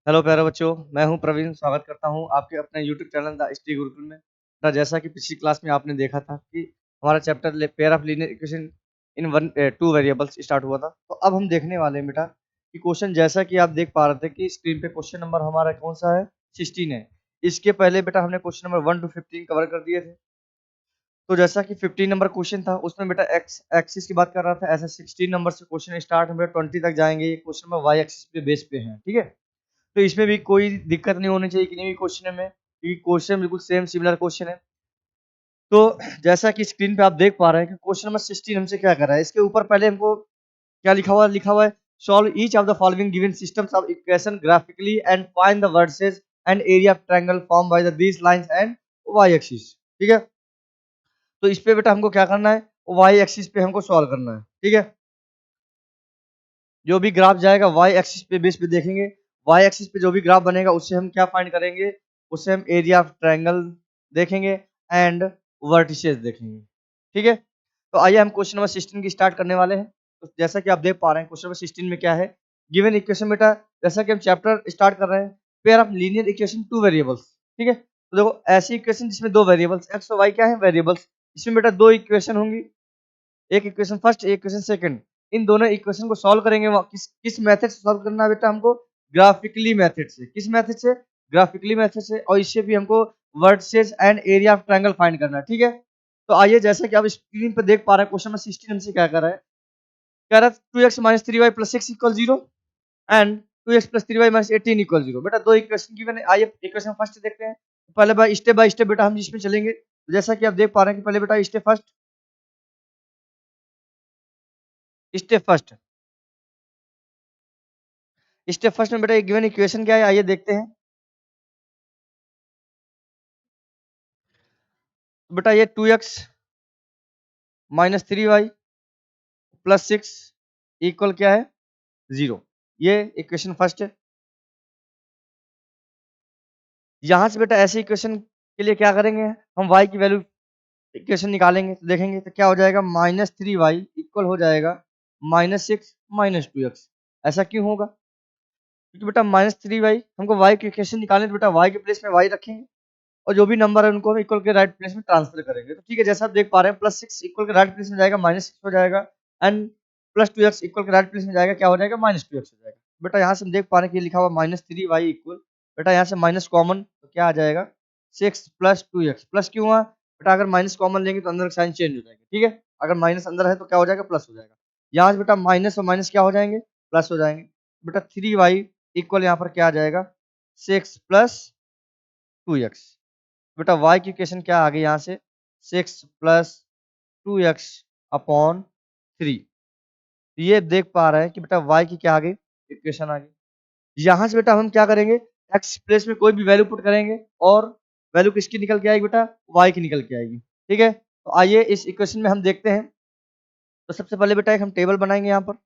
Hello प्यारे बच्चों, मैं हूं प्रवीण। स्वागत करता हूं आपके अपने YouTube channel the study Gurukul में। जैसा कि पिछली क्लास में आपने देखा था कि हमारा chapter pair of linear equation in one two variables start हुआ था। तो अब हम देखने वाले हैं बेटा कि क्वेश्चन, जैसा कि आप देख पा रहे थे कि स्क्रीन पे क्वेश्चन नंबर हमारा कौन सा है, 16 है। इसके पहले बेटा हमने क्वेश्चन नंबर 1 to 15 कवर कर दिए थे। तो जैसा कि 15 नंबर क्वेश्चन था, उसमें बेटा एक्स एक्सिस की बात कर रहा था। ऐसे 16 नंबर से क्वेश्चन स्टार्ट हम 20 तक जाएंगे। ये क्वेश्चन में वाई एक्सिस पे बेस पे है, ठीक है। तो इसमें भी कोई दिक्कत नहीं होनी चाहिए किसी भी क्वेश्चन में, क्योंकि क्वेश्चन बिल्कुल सेम सिमिलर क्वेश्चन है। तो जैसा कि स्क्रीन पे आप देख पा रहे हैं कि क्वेश्चन नंबर 16 हमसे क्या कर रहा है। इसके ऊपर पहले हमको क्या लिखा हुआ है, solve each of the following given systems of equation graphically and find the vertices and area of triangle form by the these lines and y axis, ठीक है। तो इस पे बेटा हमको क्या करना है, वाई एक्सिस पे हमको सॉल्व करना है, ठीक है। जो भी ग्राफ जाएगा वाई एक्सिस पे बेस पे देखेंगे। वाई एक्सिस पे जो भी ग्राफ बनेगा उससे हम क्या फाइंड करेंगे, उससे हम एरिया ऑफ ट्रायंगल देखेंगे एंड वर्टिसेस देखेंगे, ठीक है। तो आइए हम क्वेश्चन नंबर 16 की स्टार्ट करने वाले हैं। तो जैसा कि आप देख पा रहे हैं क्वेश्चन नंबर 16 में क्या है, गिवन इक्वेशन बेटा। जैसा कि हम चैप्टर स्टार्ट कर रहे हैं, pair of linear equation two variables, ठीक है। तो देखो ऐसी इक्वेशन जिसमें दो वेरिएबल्स एक्स और वाई क्या है, वेरिएबल्स। इसमें बेटा दो इक्वेशन होंगी, एक इक्वेशन फर्स्ट, एक इक्वेशन सेकंड। इन दोनों इक्वेशन को सॉल्व करेंगे। किस किस मेथड से सॉल्व करना है बेटा हमको, ग्राफिकली मेथड से। किस मेथड से, ग्राफिकली मेथड से। और इससे भी हमको vertices and area of triangle find करना है, ठीक है। तो आइए, जैसे कि आप स्क्रीन पर देख पा रहे हैं, क्वेश्चन नंबर 16 हमसे क्या कर रहा है, कह रहा है 2x minus 3y plus 6 equal 0 and 2x plus 3y minus 18 equal 0। बेटा दो इक्वेशन गिवन है। आइए इक्वेशन फर्स्ट देखते हैं। पहले बाय स्टेप बेटा हम इसमें चलेंगे। जैसा कि आप देख पा रहे हैं कि पहले बेटा स्टेप फर्स्ट स्टेप फर्स्ट में बेटा गिवन इक्वेशन क्या है, आइए देखते हैं। बेटा ये 2x minus 3y plus 6 equal क्या है, 0। ये इक्वेशन फर्स्ट है। यहां से बेटा ऐसे इक्वेशन के लिए क्या करेंगे, हम y की वैल्यू इक्वेशन निकालेंगे। तो देखेंगे तो क्या हो जाएगा, -3y इक्वल हो जाएगा -6 माइनस 2x। ऐसा क्यों होगा, क्योंकि बेटा -3y हमको y की इक्वेशन निकालने, तो बेटा y के प्लेस में y रखेंगे और जो भी नंबर है उनको हम इक्वल के राइट प्लेस में ट्रांसफर करेंगे। तो ठीक है, जैसा आप देख पा रहे हैं, +6 इक्वल के राइट प्लेस में जाएगा -6 हो जाएगा एंड +2x इक्वल के राइट प्लेस में जाएगा, क्या हो जाएगा, -2x हो जाएगा। बेटा यहाँ से हम देख पा रहे हैं कि ये लिखा हुआ -3y इक्वल, बेटा यहाँ से माइनस कॉमन तो क्या आ जाएगा, 6 + 2x। प्लस क्यों हुआ बेटा, अगर माइनस कॉमन लेंगे तो अंदर का साइन चेंज हो जाएगा, ठीक है। अगर माइनस अंदर है तो क्या हो जाएगा, प्लस हो जाएगा। यहाँ से बेटा माइनस और माइनस क्या हो जाएंगे, प्लस हो जाएंगे। बेटा 3y इक्वल यहाँ पर क्या आ जाएगा, 6 + 2x। बेटा y की इक्वेशन क्या आ गई यहाँ से, 6 + 2x अपॉन 3। ये देख पा रहे हैं कि बेटा y की क्या आ गई, इक्वेशन आ गई। यहाँ से बेटा हम क्या करेंगे, x प्लेस में कोई भी वैल्यू पुट करेंगे और वैल्यू किसकी निकल के आएगी बेटा, y की निकल के आएगी, ठीक है। तो आइए इस इक्वेशन में हम देखते हैं। तो सबसे पहले बेटा एक हम टेबल बनाएंगे यहाँ पर।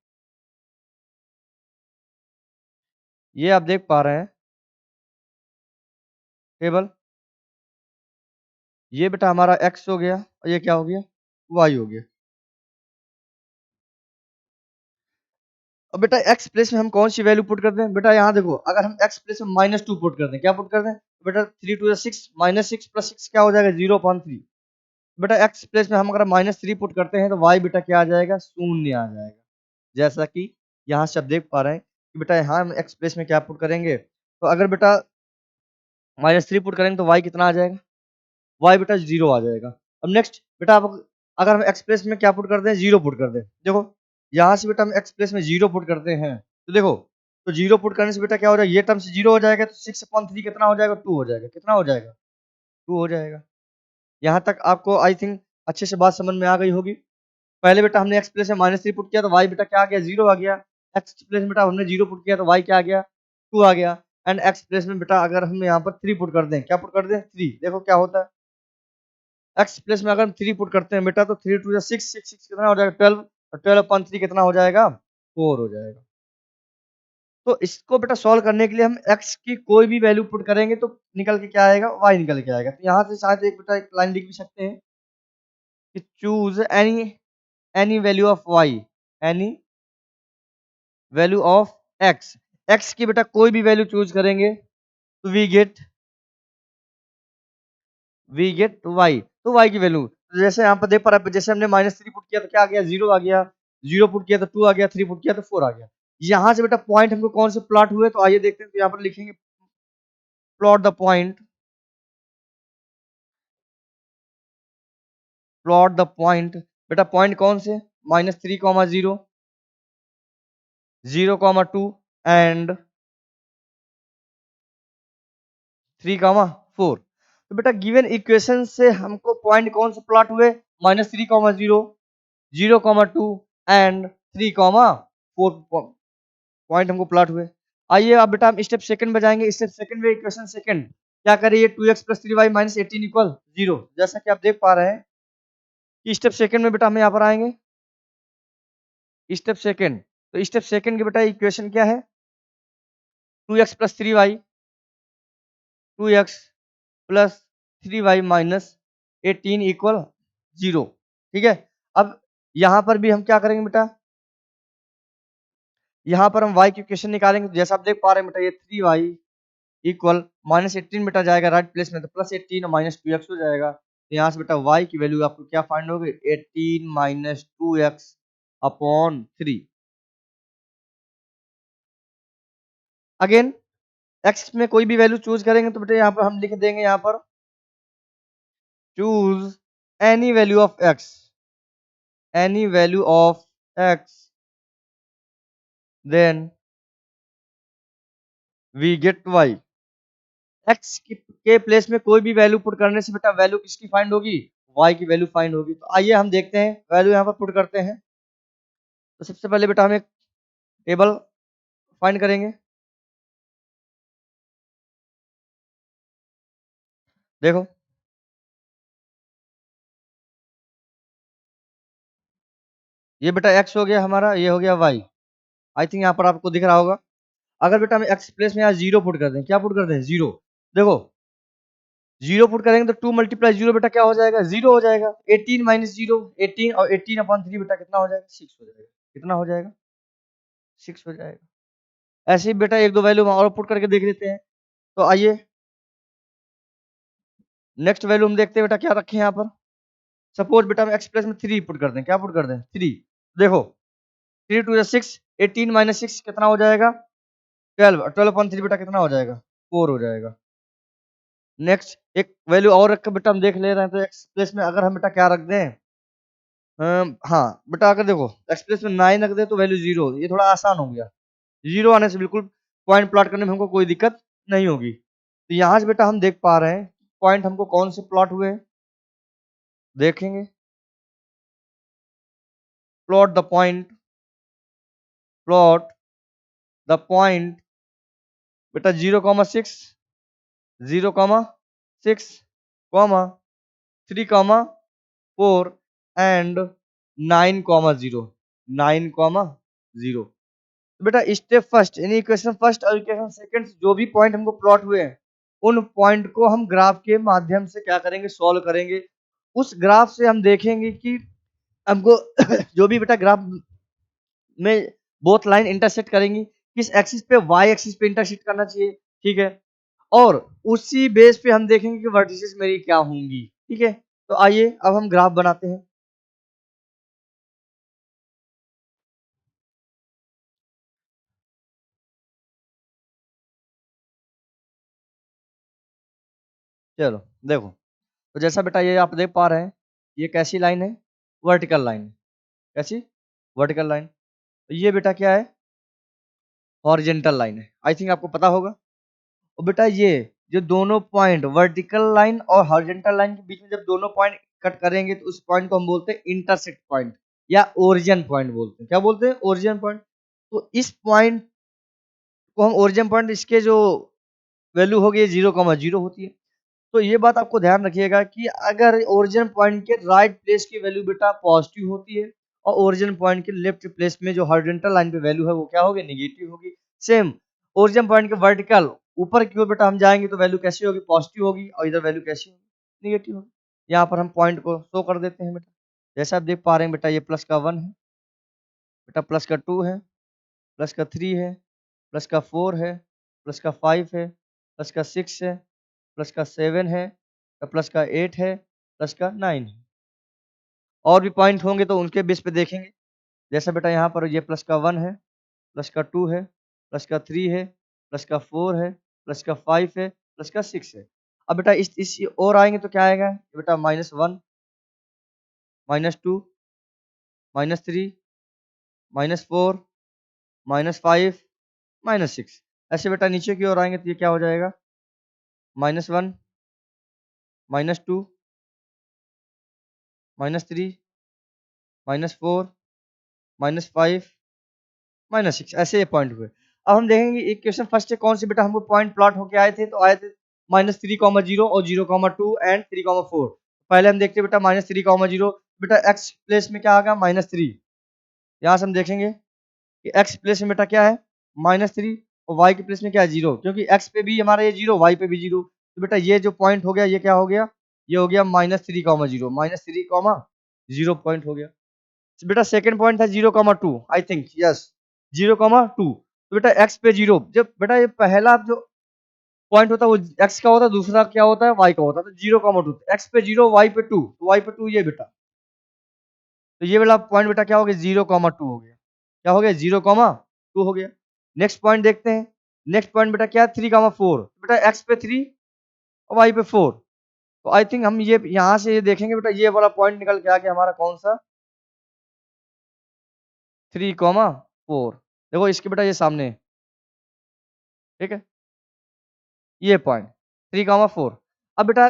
ये आप देख पा रहे हैं टेबल। ये बेटा हमारा x हो गया और ये क्या हो गया, y हो गया। अब बेटा x प्लेस में हम कौन सी वैल्यू पुट करते हैं, बेटा यहाँ देखो, अगर हम x प्लेस में -2 पुट कर दें, क्या पुट कर दें, तो बेटा 3 2 6 -6 + 6 क्या हो जाएगा, 0/3। बेटा x प्लेस में हम अगर -3 पुट करते हैं तो y बेटा क्या आ जाएगा, शून्य आ जाएगा। जैसा कि यहाँ से आप देख पा रहे हैं कि बेटा यहाँ हम x प्लेस में क्या पुट करेंगे, तो अगर बेटा -3 पुट करेंगे तो y कितना आ जाएगा, y बेटा 0 आ जाएगा। अब नेक्स्ट बेटा आप अगर हम x प्लेस में क्या पुट करते हैं, 0 पुट कर दें। देखो यहाँ से बेटा हम x प्लेस में 0 पुट करते हैं, तो देखो, तो 0 पुट करने से बेटा क्या हो जाएगा, ये टर्म से 0 हो जाएगा, तो 6/3 कितना हो जाएगा, 2 हो जाएगा। कितना हो जाएगा, 2 हो जाएगा। यहाँ तक आपको आई थिंक अच्छे से बात समझ में आ गई होगी। पहले बेटा हमने x प्लेस में -3 पुट किया तो y बेटा क्या आ गया, 0 आ गया। x प्लेस में बेटा हमने 0 पुट किया तो y क्या आ गया, 2 आ गया। एंड x प्लेस में बेटा अगर हम यहाँ पर 3 पुट कर दें, क्या पुट कर दें, 3, देखो क्या होता है। x प्लेस में अगर हम 3 पुट करते हैं बेटा, तो 3 2 6 6 6 कितना हो जाएगा, 12 और 12/3 कितना हो जाएगा, 4 हो जाएगा। तो इसको बेटा सॉल्व करने के लिए हम x की कोई भी वैल्यू पुट करेंगे तो निकल के क्या आएगा, y निकल के आएगा। तो यहाँ से शायद एक बेटा एक लाइन लिख भी सकते हैं कि choose any any value of y, any value of x x की बेटा कोई भी वैल्यू चूज करेंगे तो वी गेट y, तो y की वैल्यू जैसे यहाँ पर देख पा रहे हैं, जैसे हमने -3 पुट किया तो क्या आ गया, 0 आ गया, 0 पुट किया तो 2 आ गया, 3 पुट किया तो 4 आ गया। यहाँ से बेटा पॉइंट हमको कौन से प्लॉट हुए, तो आइए देखते हैं। तो यहाँ पर लिखेंगे plot the point, plot the point, बेटा पॉइंट कौन से, -3, 0, 0, 2 एंड 3, 4। तो बेटा गिवन इक्वेशन से हमको पॉइंट कौन से प्लॉट हुए, -3, 0, 0, 2 एंड 3, 4 पॉइंट हमको प्लॉट हुए। आइए अब बेटा हम स्टेप सेकंड में जाएंगे। स्टेप सेकंड में इक्वेशन सेकंड क्या करिए, 2x + 3y - 18 = 0। जैसा कि आप देख पा रहे हैं कि स्टेप सेकंड में बेटा हम यहाँ पर आएंगे स्टेप सेकंड। तो स्टेप सेकंड की बेटा इक्वेशन क्या है, 2x + 3y 2x + 3y - 18 = 0। ठीक है, अब यहाँ पर भी हम क्या करेंगे बेटा, यहाँ पर हम y की इक्वेशन निकालेंगे। तो जैसा आप देख पा रहे हैं बेटा, ये 3y = -18 बेटा जाएगा राइट प्लेस में, तो +18 और -2x हो जाएगा। तो यहाँ से बेटा y की वैल्यू आपको क्या फाइंड होगी, 18 - 2x अपॉन 3। अगेन x में कोई भी वैल्यू चूज करेंगे तो बेटा यहाँ पर हम लिख देंगे, यहाँ पर choose any value of x, any value of x then we get y। x के प्लेस में कोई भी वैल्यू पुट करने से बेटा वैल्यू किसकी फाइंड होगी, y की वैल्यू फाइंड होगी। तो आइए हम देखते हैं, वैल्यू यहाँ पर पुट करते हैं। तो सबसे पहले बेटा हम एक टेबल फाइंड करेंगे। देखो ये बेटा x हो गया हमारा, ये हो गया y। आई थिंक यहाँ पर आपको दिख रहा होगा। अगर बेटा हम x प्लेस में यहाँ 0 पुट कर दें, क्या पुट कर दें, 0। देखो 0 पुट करेंगे तो 2 × 0 बेटा क्या हो जाएगा, 0 हो जाएगा। 18 - 0 18 और 18/3 बेटा कितना हो जाएगा, 6 हो जाएगा। कितना हो जाएगा, 6 हो जाएगा। ऐसे ही बेटा एक दो वैल्यू और पुट करके देख लेते हैं। तो आइए नेक्स्ट वैल्यू हम देखते हैं बेटा क्या रखें यहाँ पर। सपोज बेटा हम x प्लेस में 3 पुट कर दें, क्या पुट कर दें, 3। देखो 3 × 2 = 6, 18 - 6 कितना हो जाएगा, 12, 12/3 बेटा कितना हो जाएगा, 4 हो जाएगा। नेक्स्ट एक वैल्यू और रख के बेटा हम देख ले रहे हैं। तो x प्लेस में अगर हम बेटा क्या रख दें, हाँ बेटा अगर देखो x प्लेस में 9 रख दे तो वैल्यू 0, ये थोड़ा आसान हो गया। 0 आने से बिल्कुल पॉइंट प्लॉट करने में हमको कोई दिक्कत नहीं होगी। तो यहाँ से बेटा हम देख पा रहे हैं पॉइंट हमको कौन से प्लॉट हुए हैं, देखेंगे। Plot the point, plot the point बेटा 0, 6 3, 4 एंड 9, 0 9, 0। बेटा स्टेप फर्स्ट यानी इक्वेशन फर्स्ट और इक्वेशन सेकंड जो भी पॉइंट हमको प्लॉट हुए हैं, उन पॉइंट को हम ग्राफ के माध्यम से क्या करेंगे, सॉल्व करेंगे। उस ग्राफ से हम देखेंगे कि हमको जो भी बेटा ग्राफ में बोथ लाइन इंटरसेक्ट करेंगी, किस एक्सिस पे, वाई एक्सिस पे इंटरसेक्ट करना चाहिए। ठीक है, और उसी बेस पे हम देखेंगे कि वर्टिसेस मेरी क्या होंगी। ठीक है, तो आइए अब हम ग्राफ बनाते हैं। चलो देखो, तो जैसा बेटा ये आप देख पा रहे हैं, ये कैसी लाइन है, वर्टिकल लाइन। कैसी, वर्टिकल लाइन। तो ये बेटा क्या है, हॉरिजेंटल लाइन है। आई थिंक आपको पता होगा। और बेटा ये जो दोनों पॉइंट वर्टिकल लाइन और हॉरिजेंटल लाइन के बीच में जब दोनों पॉइंट कट करेंगे तो उस पॉइंट को हम बोलते हैं इंटरसेक्ट पॉइंट या ओरिजिन पॉइंट बोलते हैं। क्या बोलते हैं, ओरिजिन पॉइंट। तो इस पॉइंट को हम ओरिजिन पॉइंट, इसके जो वैल्यू होगी 0, 0 होती है। तो ये बात आपको ध्यान रखिएगा कि अगर ओरिजिन पॉइंट के राइट प्लेस की वैल्यू बेटा पॉजिटिव होती है और ओरिजिन पॉइंट के लेफ्ट प्लेस में जो हॉरिजॉन्टल लाइन पे वैल्यू है वो क्या होगी, नेगेटिव होगी। सेम ओरिजिन पॉइंट के वर्टिकल ऊपर की ओर बेटा हम जाएंगे तो वैल्यू कैसी होगी, पॉजिटिव होगी, और इधर वैल्यू कैसी होगी, नेगेटिव होगी। यहाँ पर हम पॉइंट को शो कर देते हैं बेटा। जैसा आप देख पा रहे हैं बेटा, ये +1 है बेटा, +2 है, +3 है, प्लस का 4 है, प्लस का 5 है, प्लस का 6 है, प्लस का 7 है, प्लस का 8 है, प्लस का 9 है। और भी पॉइंट होंगे तो उनके बेस पे देखेंगे। जैसे बेटा यहाँ पर ये प्लस का 1 है, प्लस का 2 है, प्लस का 3 है, प्लस का 4 है, प्लस का 5 है, प्लस का 6 है। अब बेटा इस और आएंगे तो क्या आएगा बेटा, -1, -2, -3, -4, -5, -6। ऐसे बेटा नीचे की ओर आएंगे तो ये क्या हो जाएगा, -1, -2, -3, -4, -5, -6। ऐसे ये पॉइंट हुए। अब हम देखेंगे इक्वेशन फर्स्ट से कौन से बेटा हमको पॉइंट प्लॉट होके आए थे, तो आए थे -3, 0 और 0, 2 एंड 3, 4। पहले हम देखते हैं बेटा -3, 0, बेटा एक्स प्लेस में क्या आ गया, -3। यहाँ से हम देखेंगे कि एक्स प्लेस में बेटा क्या है, -3, और वाई के प्लेस में क्या है, 0, क्योंकि एक्स पे भी हमारा ये 0, वाई पे भी 0। तो बेटा ये जो पॉइंट हो गया ये क्या हो गया, ये हो गया -3, 0, -3, 0 पॉइंट हो गया। बेटा सेकंड पॉइंट था 0, 2, आई थिंक यस, 0, 2। तो बेटा एक्स पे 0, जब बेटा ये पहला जो पॉइंट होता है वो एक्स का होता है, दूसरा क्या होता है, वाई का होता है। तो 0, 2, एक्स पे 0, वाई पे 2, तो वाई पे 2 ये बेटा, तो ये वाला पॉइंट बेटा क्या हो गया, 0, 2 हो गया। क्या हो गया, 0, 2 हो गया। नेक्स्ट पॉइंट देखते हैं। नेक्स्ट पॉइंट बेटा क्या है, 3, 4। बेटा एक्स पे 3 और वाई पे 4। तो आई थिंक हम ये यहाँ से ये देखेंगे बेटा, ये वाला पॉइंट निकल के आ गया हमारा कौन सा, 3, 4। देखो इसके बेटा ये सामने, ठीक है, ये पॉइंट 3, 4। अब बेटा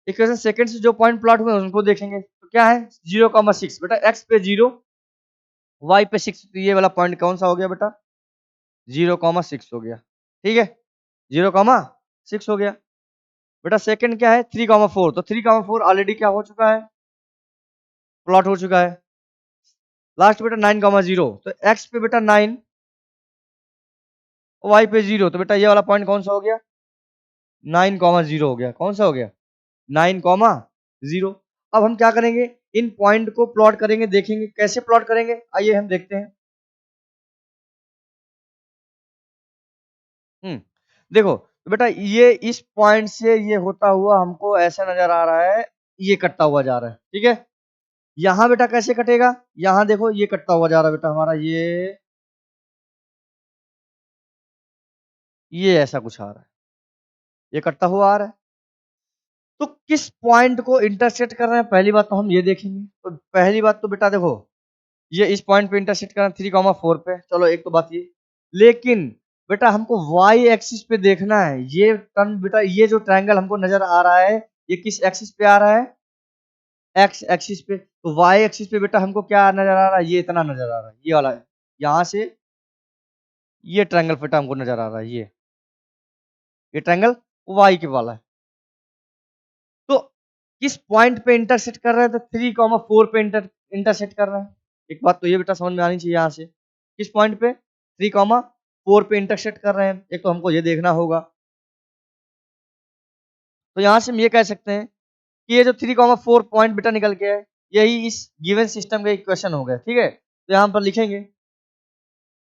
इक्वेशन सेकंड से जो पॉइंट प्लॉट हुए हैं उनको देखेंगे तो क्या है, 0, 6। बेटा एक्स पे 0, वाई पे 6। तो ये वाला पॉइंट कौन सा हो गया बेटा, 0, 6 हो गया। ठीक है, 0, 6 हो गया। बेटा सेकंड क्या है, 3, 4। तो 3, 4 ऑलरेडी क्या हो चुका है, प्लॉट हो चुका है। लास्ट बेटा 9, 0। तो एक्स पे बेटा 9, वाई पे 0। तो बेटा ये वाला पॉइंट कौन सा हो गया, 9, 0 हो गया। कौन सा हो गया, 9, 0। अब हम क्या करेंगे, इन पॉइंट को प्लॉट करेंगे, देखेंगे कैसे प्लॉट करेंगे, आइए हम देखते हैं। देखो तो बेटा ये इस पॉइंट से ये होता हुआ हमको ऐसा नजर आ रहा है, ये कटता हुआ जा रहा है। ठीक है, यहाँ बेटा कैसे कटेगा, यहाँ देखो ये कटता हुआ जा रहा है बेटा हमारा, ये ऐसा कुछ आ रहा है, ये कटता हुआ आ रहा है। तो किस पॉइंट को इंटरसेक्ट कर रहे हैं, पहली बात तो हम ये देखेंगे। तो पहली बात तो बेटा देखो, ये इस पॉइंट पे इंटरसेक्ट कर रहे हैं 3, 4 पे। चलो एक तो बात ये, लेकिन बेटा हमको वाई एक्सिस पे देखना है। ये टर्न बेटा, ये जो ट्रायंगल हमको नजर आ रहा है, ये किस एक्सिस पे आ रहा है, एक्स एक्सिस पे। तो वाई एक्सिस पे बेटा हमको क्या नजर आ रहा है, ये इतना नजर आ रहा है, ये वाला है। यहाँ से ये ट्रायंगल बेटा हमको नजर आ रहा है, ये ट्रायंगल वाई के वाला है। तो किस पॉइंट पे इंटरसेक्ट कर रहे हैं, तो 3, 4 पे इंटरसेक्ट कर रहे हैं। एक बात तो ये बेटा समझ में आनी चाहिए, यहाँ से किस पॉइंट पे 3, 4 पे इंटरसेक्ट कर रहे हैं, एक तो हमको ये देखना होगा। तो यहाँ से हम ये कह सकते हैं कि ये जो 3, 4 पॉइंट बेटा निकल के है, यही इस गिवन सिस्टम का इक्वेशन हो गया। ठीक है, तो यहाँ पर लिखेंगे,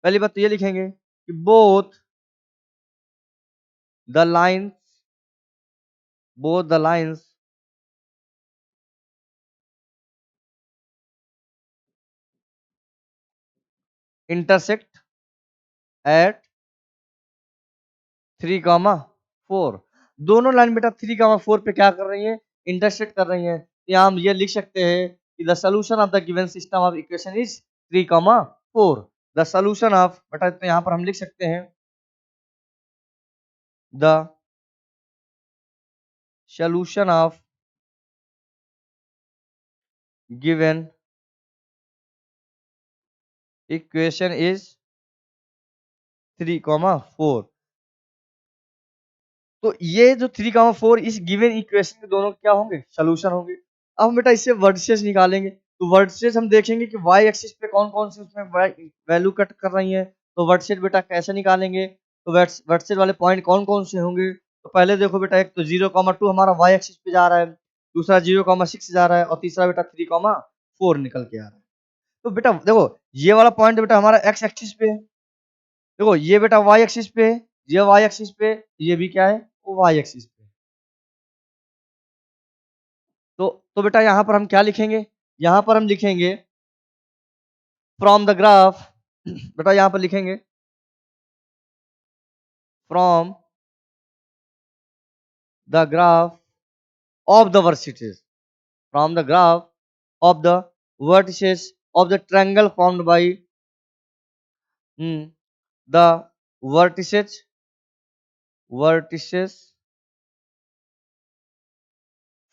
पहली बात तो ये लिखेंगे कि both the lines, both the lines intersect at 3, 4। दोनों लाइन बेटा 3, 4 पे क्या कर रही है, इंटरसेक्ट कर रही है। यहाँ हम ये लिख सकते हैं कि the solution of the given system of equation is 3, 4। The solution of बेटा, तो यहाँ पर हम लिख सकते हैं the solution of given equation is 3, 4। तो ये जो 3, 4 इस गिवन इक्वेशन के दोनों क्या होंगे, सोल्यूशन होंगे। अब हम बेटा इससे वर्टिसेस निकालेंगे। तो वर्टिसेस हम देखेंगे कि वाई एक्सिस पे कौन कौन से उसमें वैल्यू कट कर रही है। तो वर्टिसेस बेटा कैसे निकालेंगे, तो वर्टिसेस वाले पॉइंट कौन कौन से होंगे। तो पहले देखो बेटा, एक तो 0, 2 हमारा वाई एक्सिस पे जा रहा है, दूसरा 0, 6 जा रहा है, और तीसरा बेटा 3, 4 निकल के आ रहा है। तो बेटा देखो ये वाला पॉइंट बेटा हमारा एक्स एक्सिस पे है, देखो ये बेटा वाई एक्सिस पे है, ये वाई एक्सिस पे, ये भी क्या है, वो वाई एक्सिस पे। तो बेटा यहाँ पर हम क्या लिखेंगे, यहाँ पर हम लिखेंगे फ्रॉम द ग्राफ, बेटा यहाँ पर लिखेंगे from the graph of the vertices, from the graph of the vertices of the triangle formed by the vertices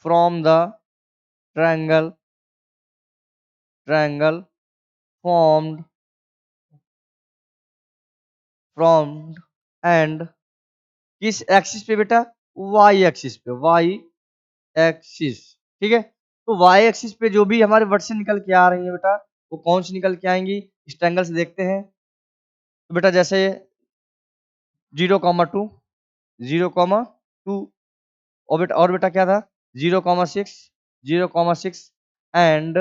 from the triangle formed and किस एक्सिस पे बेटा, y एक्सिस पे, y एक्सिस। ठीक है, तो y एक्सिस पे जो भी हमारे वर्ड से निकल के आ रही है बेटा, वो कौन सी निकल के आएंगी, इस ट्रायंगल से देखते हैं। तो बेटा जैसे 0,2, 0,2, और बेटा क्या था 0,6, 0,6 एंड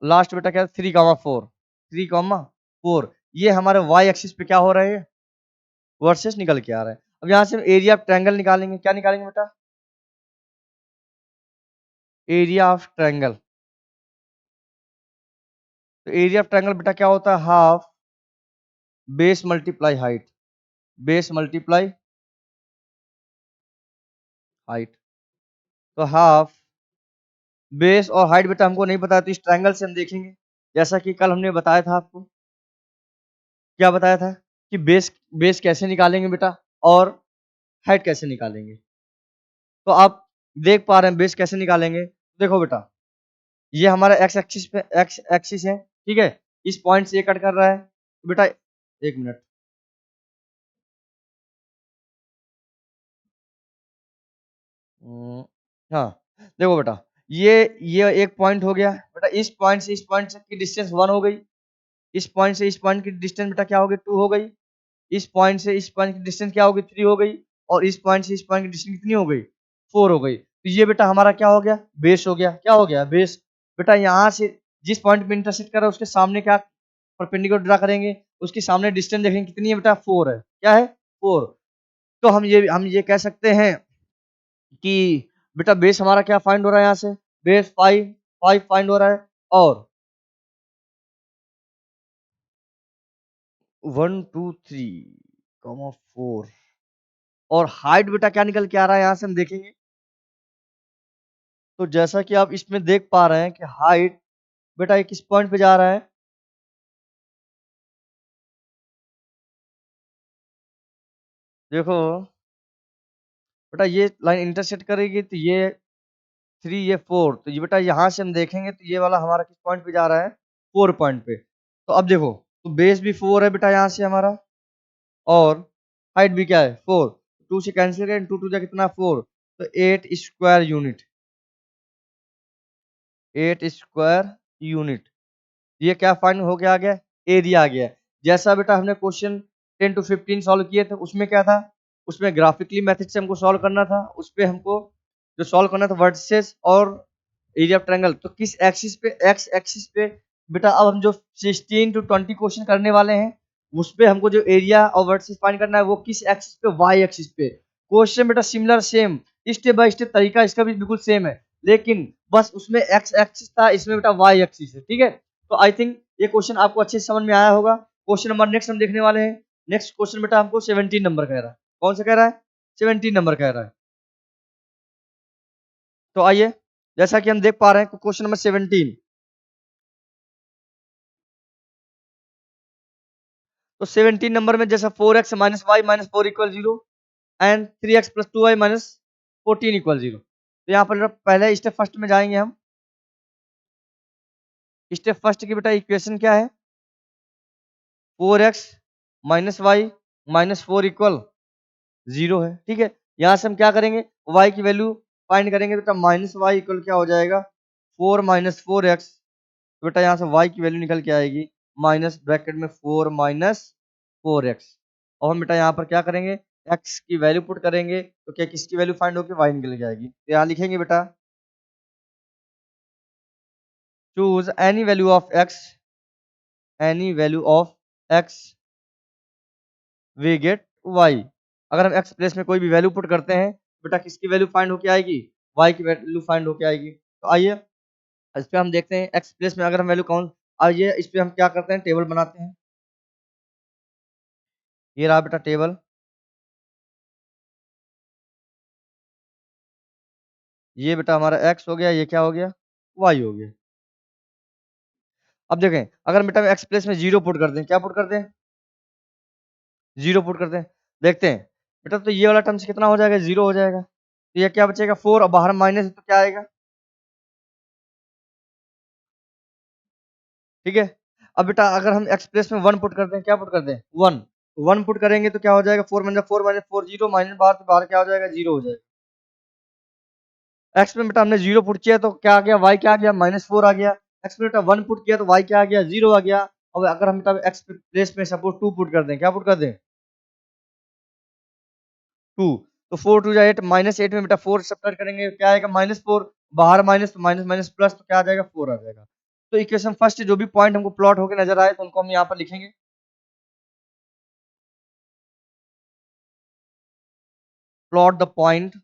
लास्ट बेटा क्या 3,4, 3,4। ये हमारे y एक्सिस पे क्या हो रहे हैं, वर्सेस निकल के आ रहे हैं। अब यहाँ से हम एरिया ऑफ ट्रायंगल निकालेंगे, क्या निकालेंगे बेटा, एरिया ऑफ ट्रायंगल। तो एरिया ऑफ ट्रायंगल बेटा क्या होता है, half base multiply height, base multiply height. तो हाफ बेस और हाइट बेटा हमको नहीं पता, तो इस ट्रायंगल से हम देखेंगे, जैसा कि कल हमने बताया था आपको, क्या बताया था कि बेस बेस कैसे निकालेंगे बेटा, और हाइट कैसे निकालेंगे। तो आप देख पा रहे हैं बेस कैसे निकालेंगे। देखो बेटा ये हमारा एक्स एक्सिस पे, एक्स एक्सिस है, ठीक है, इस पॉइंट से ये कट कर रहा है, तो बेटा एक मिनट, हाँ देखो बेटा ये एक पॉइंट हो गया बेटा, इस पॉइंट से इस पॉइंट की डिस्टेंस 1 हो गई, इस पॉइंट से इस पॉइंट की डिस्टेंस बेटा क्या हो गई 2 हो गई, इस पॉइंट से इस पॉइंट की डिस्टेंस क्या हो गई 3 हो गई, और इस पॉइंट से इस पॉइंट की डिस्टेंस कितनी हो गई 4 हो गई। तो ये बेटा हमारा क्या हो गया, बेस हो गया, क्या हो गया बेस। बेटा यहाँ से जिस पॉइंट पे इंटरसेक्ट कर रहा है उसके सामने क्या परपेंडिकुलर ड्रा करेंगे, उसके सामने डिस्टेंस देखेंगे कितनी है बेटा 4 है, क्या है 4। तो हम ये कह सकते हैं कि बेटा बेस हमारा क्या फाइंड हो रहा है, यहाँ से बेस 5 5 फाइंड हो रहा है, और 1 2 3 4, और हाइट बेटा क्या निकल के आ रहा है यहाँ से हम देखेंगे। तो जैसा कि आप इसमें देख पा रहे हैं कि हाइट बेटा ये किस पॉइंट पे जा रहा है, देखो बेटा ये लाइन इंटरसेक्ट करेगी, तो ये 3 ये 4, तो ये बेटा यहाँ से हम देखेंगे तो ये वाला हमारा किस पॉइंट पे जा रहा है 4 पॉइंट पे। तो अब देखो तो बेस भी 4 है बेटा यहाँ से हमारा, और हाइट भी क्या है 4, 2 से कैंसिल करें, 2 2 जा कितना 4, तो 8 स्क्वायर यूनिट, 8 स्क्वायर यूनिट। ये क्या फाइंड हो गया, आ गया एरिया आ गया। जैसा बेटा हमने क्वेश्चन 10 to 15 सॉल्व किए थे, उसमें क्या था, उसमें ग्राफिकली मेथड से हमको सॉल्व करना था, उस पे हमको जो सॉल्व करना था वर्टिसेस और एरिया ऑफ ट्रायंगल। तो किस एक्सिस पे, एक्स एक्सिस पे बेटा। अब हम जो 16 to 20 क्वेश्चन करने वाले हैं, उस पे हमको जो एरिया और वर्टिसेस फाइंड करना है वो किस एक्सिस पे, वाई एक्सिस पे। क्वेश्चन बेटा similar same, step by step तरीका इसका भी बिल्कुल सेम है, लेकिन बस उसमें एक्स एक्सिस था, इसमें बेटा वाई एक्सिस है, ठीक है। तो आई थिंक ये क्वेश्चन आपको अच्छे से समझ में आया होगा। क्वेश्चन नंबर नेक्स्ट हम देखने वाले हैं। नेक्स्ट क्वेश्चन बेटा हमको 17 नंबर कह रहा है, कौन सा कह रहा है 17 नंबर कह रहा है। तो आइए, जैसा कि हम देख पा रहे हैं क्वेश्चन नंबर 17। तो 17 नंबर में जैसा 4x minus y minus 4 equal 0 and 3x plus 2y minus 14 equal 0। तो यहाँ पर पहले स्टेप फर्स्ट में जाएंगे हम। स्टेप फर्स्ट की बेटा इक्वेशन क्या है, 4x minus y minus 4 equal 0 है, ठीक है। यहाँ से हम क्या करेंगे, y की वैल्यू फाइंड करेंगे बेटा, माइनस वाई इक्वल क्या हो जाएगा 4 माइनस 4x। तो बेटा यहाँ से y की वैल्यू निकल के आएगी माइनस ब्रैकेट में 4 माइनस 4x। और हम बेटा यहाँ पर क्या करेंगे, x की वैल्यू पुट करेंगे, तो क्या किसकी वैल्यू फाइंड होकर y निकल जाएगी। तो यहाँ लिखेंगे बेटा choose any value of x, any value of x we get y. अगर हम एक्स प्लेस में कोई भी वैल्यू पुट करते हैं, बेटा किसकी वैल्यू फाइंड होके आएगी? वाई की वैल्यू फाइंड होके आएगी। तो आइए इस पे हम देखते हैं एक्स प्लेस में अगर हम वैल्यू काउंट, आइए इस पे हम क्या करते हैं, टेबल बनाते हैं। ये रहा बेटा टेबल, ये बेटा हमारा एक्स हो गया, ये क्या हो गया? वाई हो गया। अब देखें अगर बेटा हम एक्स प्लेस में जीरो पुट कर दें, क्या पुट कर दें? जीरो पुट कर दें, देखते हैं बेटा। तो ये वाला टर्म्स कितना हो जाएगा? जीरो हो जाएगा। तो ये क्या बचेगा? 4, और बाहर माइनस है तो क्या आएगा? ठीक है। अब बेटा अगर हम एक्स प्लेस में 1 पुट कर दें, क्या पुट कर दें? 1। 1 पुट करेंगे तो क्या हो जाएगा? 4 माइनस 4 माइनस 4 जीरो, माइनस बाहर तो बाहर क्या हो जाएगा? जीरो हो जाएगा। एक्स में बेटा हमने जीरो पुट किया तो क्या आ गया? वाई क्या आ गया? -4 आ गया। एक्स में बेटा 1 पुट किया तो वाई क्या आ गया? जीरो आ गया। अब अगर हम बेटा एक्स प्लेस में सपोज 2 पुट कर दें, क्या पुट कर दें? 2। तो 4 2 जा 8, -8 में बेटा 4 सब्ट्रैक्ट करेंगे क्या आएगा? -4। बाहर माइनस तो माइनस माइनस प्लस तो क्या आ जाएगा? 4 आ जाएगा। तो इक्वेशन फर्स्ट जो भी पॉइंट हमको प्लॉट होकर नजर आए तो उनको हम यहाँ पर लिखेंगे। प्लॉट द पॉइंट,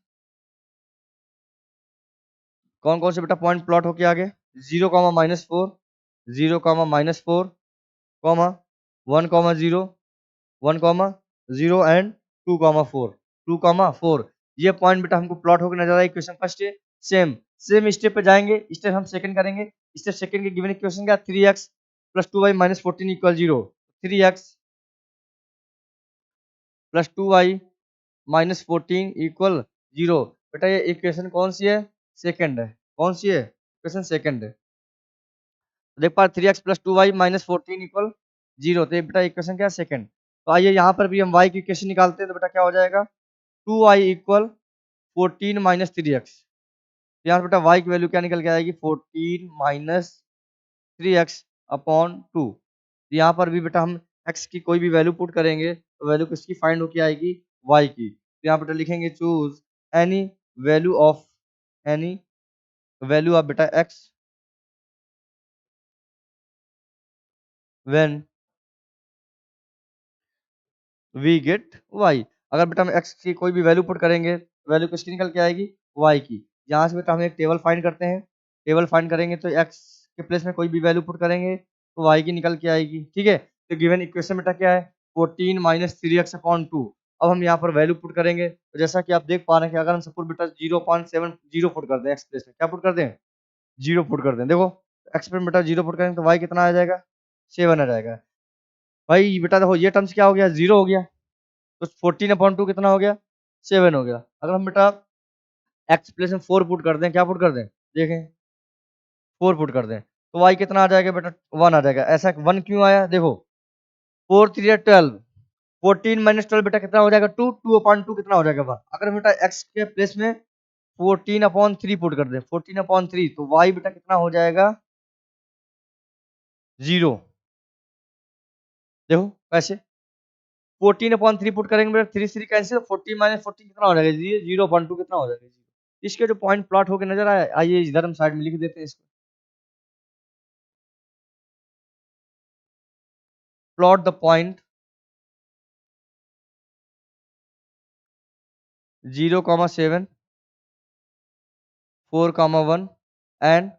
कौन कौन से बेटा पॉइंट प्लॉट होके आगे? 0, -4, 0, -4, कॉमा 1, 0, 1, 0 एंड 2, 4, 2, 4। ये पॉइंट बेटा हमको प्लॉट होकर नजर आए equation first. Same same step पे जाएंगे, स्टेप हम सेकंड करेंगे। स्टेप सेकंड के गिवन इक्वेशन क्या? 3x + 2y - 14 = 0। 3x + 2y - 14 = 0। बेटा ये इक्वेशन कौन सी है? सेकंड है। कौन सी है? इक्वेशन सेकंड है। देख पा 3x + 2y - 14 = 0। तो ये बेटा इक्वेशन क्या है? सेकंड। तो आइए यहाँ पर भी हम y की इक्वेशन निकालते हैं तो बेटा क्या हो जाएगा? 2y = 14 - 3x। यहाँ बेटा y की वैल्यू क्या निकल के आएगी? 14 - 3x अपॉन 2। यहाँ पर भी बेटा हम x की कोई भी वैल्यू पुट करेंगे तो वैल्यू किसकी फाइंड होके आएगी? y की। तो यहाँ बेटा लिखेंगे choose any value of, any value of बेटा x when we get y. अगर बेटा हम एक्स की कोई भी वैल्यू पुट करेंगे, वैल्यू किसकी निकल के आएगी? वाई की। यहाँ से बेटा हम एक टेबल फाइंड करते हैं। टेबल फाइंड करेंगे तो एक्स के प्लेस में कोई भी वैल्यू पुट करेंगे तो वाई की निकल के आएगी। ठीक है। तो गिवन इक्वेशन बेटा क्या है? 14 - 3x अपॉन 2। अब हम यहाँ पर वैल्यू पुट करेंगे तो जैसा कि आप देख पा रहे हैं कि अगर हम सपोज बेटा 0.70 पुट कर दें एक्स प्लेस में, क्या पुट कर दें? जीरो पुट कर दें। देखो एक्स पे बेटा जीरो पुट करेंगे तो वाई कितना आ जाएगा? 7 आ जाएगा। भाई बेटा देखो ये टर्म्स क्या हो गया? जीरो हो गया। तो 14/2 कितना हो गया? 7 हो गया। अगर हम बेटा एक्स प्लेस में 4 पुट कर दें, क्या पुट कर दें? देखें 4 पुट कर दें तो वाई कितना आ जाएगा बेटा? 1 आ जाएगा। ऐसा 1 क्यों आया? देखो 4 3 12, 14 - 12 बेटा कितना हो जाएगा? 2, 2/2 कितना हो जाएगा? 1। अगर हम बेटा एक्स के प्लेस में 14/3 पुट कर दें, 14/3 तो वाई बेटा कितना हो जाएगा? 0। देखो कैसे 14/3 पुट करेंगे बेटा, 3 3 कैंसिल, 14 - 14 कितना हो जाएगा? 0/2 कितना हो जाएगा? 0। इसके जो पॉइंट प्लॉट होकर नजर आया, आइए इधर हम साइड में लिख देते हैं इसको। Plot the point 0, 7, 4, 1 and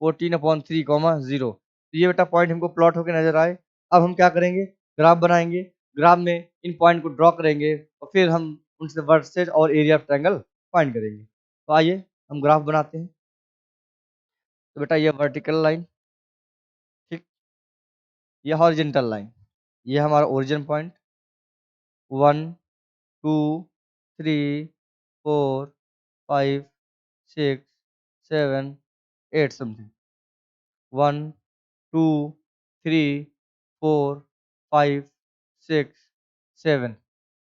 14/3, 0। तो ये बेटा पॉइंट हमको प्लॉट होकर नजर आए। अब हम क्या करेंगे? ग्राफ बनाएंगे। ग्राफ में इन पॉइंट को ड्रॉ करेंगे और फिर हम उनसे वर्सेज और एरिया ऑफ ट्रायंगल फाइंड करेंगे। तो आइए हम ग्राफ बनाते हैं। तो बेटा ये वर्टिकल लाइन, ठीक, ये हॉरिजेंटल लाइन, ये हमारा ओरिजिन पॉइंट 1 2 3 4 5 6 7 8 समथिंग, 1 2 3 4 5 6 7।